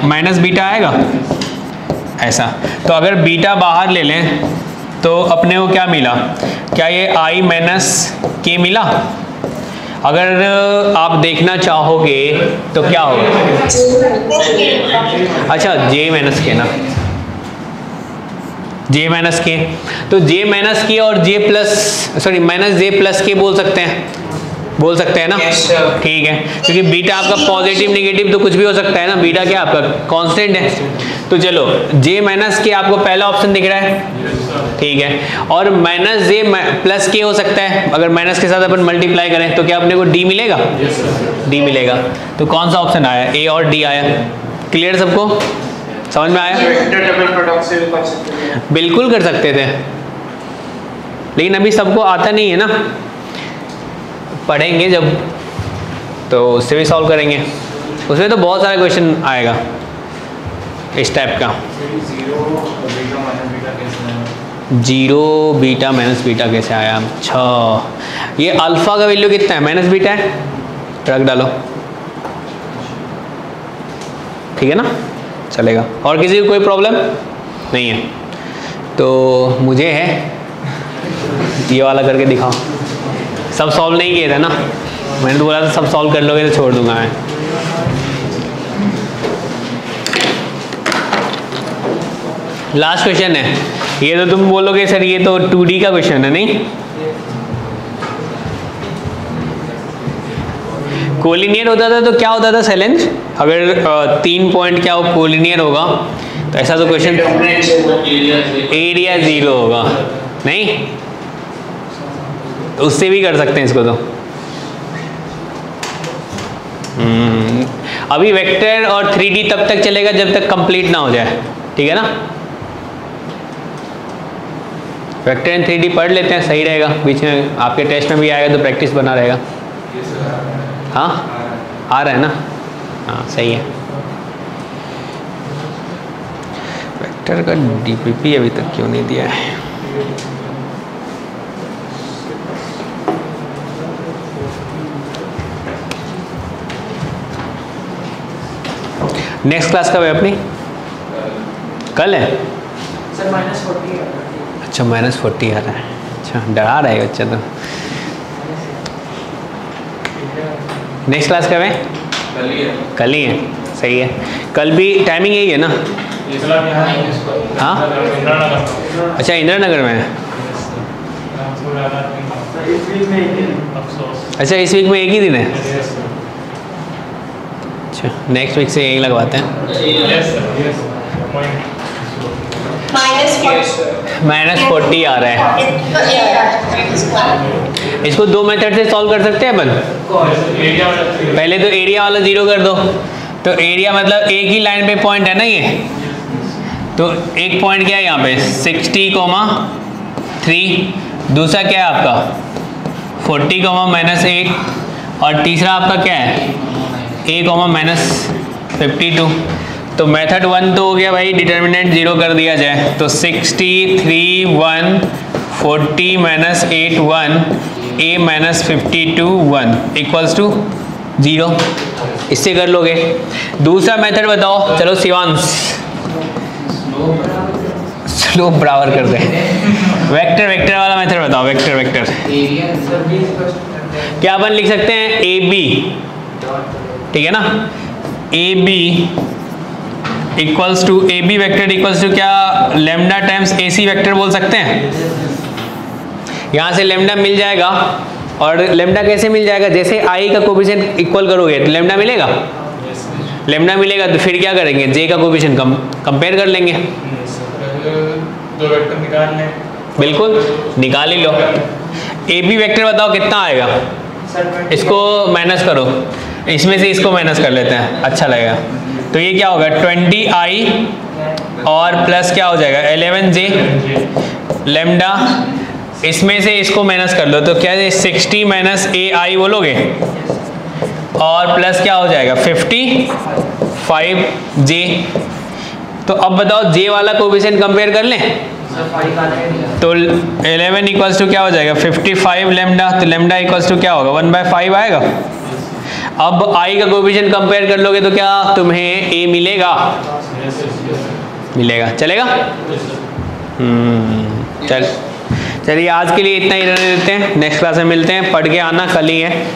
माइनस बीटा आएगा, ऐसा। तो अगर बीटा बाहर ले लें तो अपने को क्या मिला? क्या ये आई माइनस के मिला? अगर आप देखना चाहोगे तो क्या होगा? अच्छा, जे माइनस के ना, जे माइनस के। तो जे माइनस के और जे प्लस, सॉरी माइनस जे प्लस के बोल सकते हैं ना? ठीक है, क्योंकि बीटा आपका पॉजिटिव नेगेटिव तो कुछ भी हो सकता है ना। बीटा क्या आपका कांस्टेंट है। तो चलो, जे माइनस के आपको पहला ऑप्शन दिख रहा है, ठीक है? और माइनस जे प्लस के हो सकता है। अगर माइनस के साथ अपन मल्टीप्लाई करें तो क्या अपने को डी मिलेगा? डी मिलेगा। तो कौन सा ऑप्शन आया? ए और डी आया। क्लियर सबको? समझ में आया? डबल प्रोडक्ट से भी कर सकते हैं। बिल्कुल कर सकते थे, लेकिन अभी सबको आता नहीं है ना। पढ़ेंगे जब तो उससे भी सॉल्व करेंगे। उसमें तो बहुत सारा क्वेश्चन आएगा इस टाइप का। 0 बीटा माइनस बीटा कैसे आया? अच्छा, ये अल्फा का वैल्यू कितना है? माइनस बीटा है, रख डालो, ठीक है ना? चलेगा। और किसी को कोई प्रॉब्लम नहीं है? तो मुझे है, ये वाला करके दिखाओ। सब सॉल्व नहीं किए थे ना, मैंने तो बोला था सब सॉल्व कर लोगे तो छोड़ दूंगा मैं। लास्ट क्वेश्चन है ये। तो तुम बोलोगे सर ये तो 2D का क्वेश्चन है, नहीं? कोलिनियर होता था तो क्या होता था शैलेंद्र? अगर 3 पॉइंट क्या हो कोलिनियर होगा तो ऐसा तो क्वेश्चन एरिया 0 होगा, नहीं? उससे भी कर सकते हैं इसको तो। अभी वेक्टर और 3D तब तक चलेगा जब तक कंप्लीट ना हो जाए, ठीक है ना? वेक्टर इन 3D पढ़ लेते हैं, सही रहेगा, बीच में आपके टेस्ट में भी आएगा तो प्रैक्टिस बना रहेगा। हाँ आ रहा है ना, हाँ सही है। वेक्टर का डीपीपी अभी तक क्यों नहीं दिया है? नेक्स्ट क्लास कब है अपनी? कल है सर -40 है। अच्छा -40 आ रहा है, अच्छा डरा रहा है बच्चा तो। नेक्स्ट क्लास कब है? कल ही है, सही है। कल भी टाइमिंग यही है ना? हाँ अच्छा इंदिरा नगर में है। अच्छा इस वीक में एक ही दिन है। अच्छा नेक्स्ट वीक से यही लगवाते हैं। -40 आ रहा है। इसको दो मेथड से सॉल्व कर सकते हैं अपन। पहले तो एरिया वाला 0 कर दो, तो एरिया मतलब एक ही लाइन पे पॉइंट है ना ये, तो एक पॉइंट क्या है यहाँ पे 60,3, दूसरा क्या है आपका 40,-8, और तीसरा आपका क्या है a,-52। तो मेथड 1 तो हो गया भाई, डिटर्मिनेंट 0 कर दिया जाए, तो 63, 1, 40 - 8, 1, a-52, 1 = 0। इससे कर लोगे। दूसरा मेथड बताओ, चलो शिवांश, स्लोप बराबर कर दे। वेक्टर वाला मेथड बताओ, वेक्टर क्या अपन लिख सकते हैं, AB, ठीक है ना, AB वेक्टर इक्वल्स टू क्या, लैम्डा टाइम्स AC वेक्टर बोल सकते हैं। यहाँ से लैम्डा मिल जाएगा, और लैम्डा कैसे मिल जाएगा, जैसे I का कोफिशिएंट इक्वल करोगे तो लैम्डा मिलेगा। लैम्डा मिलेगा तो फिर क्या करेंगे, J का कोफिशिएंट कंपेयर कर लेंगे। दो वेक्टर निकाल लें। बिल्कुल निकाल ही लो। AB वेक्टर बताओ कितना आएगा, इसको माइनस करो, इसमें से इसको माइनस कर लेते हैं, अच्छा लगेगा। तो ये क्या होगा 20I और प्लस क्या हो जाएगा 11J लैम्डा, इसमें से इसको माइनस कर लो, तो क्या है 60 - AI बोलोगे, और प्लस क्या हो जाएगा 55J। तो अब बताओ J वाला कोफिशिएंट कंपेयर कर लें, तो 11 = क्या हो जाएगा 55 लैम्डा, तो लैम्डा = क्या होगा 1/5 आएगा। अब I का कोफिशिएंट कंपेयर कर लोगे तो क्या तुम्हें A मिलेगा, मिलेगा, चलेगा। चलिए आज के लिए इतना ही रहने देते हैं, नेक्स्ट क्लास में मिलते हैं, पढ़ के आना, कल ही है।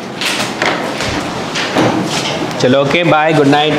चलो ओके बाय, गुड नाइट।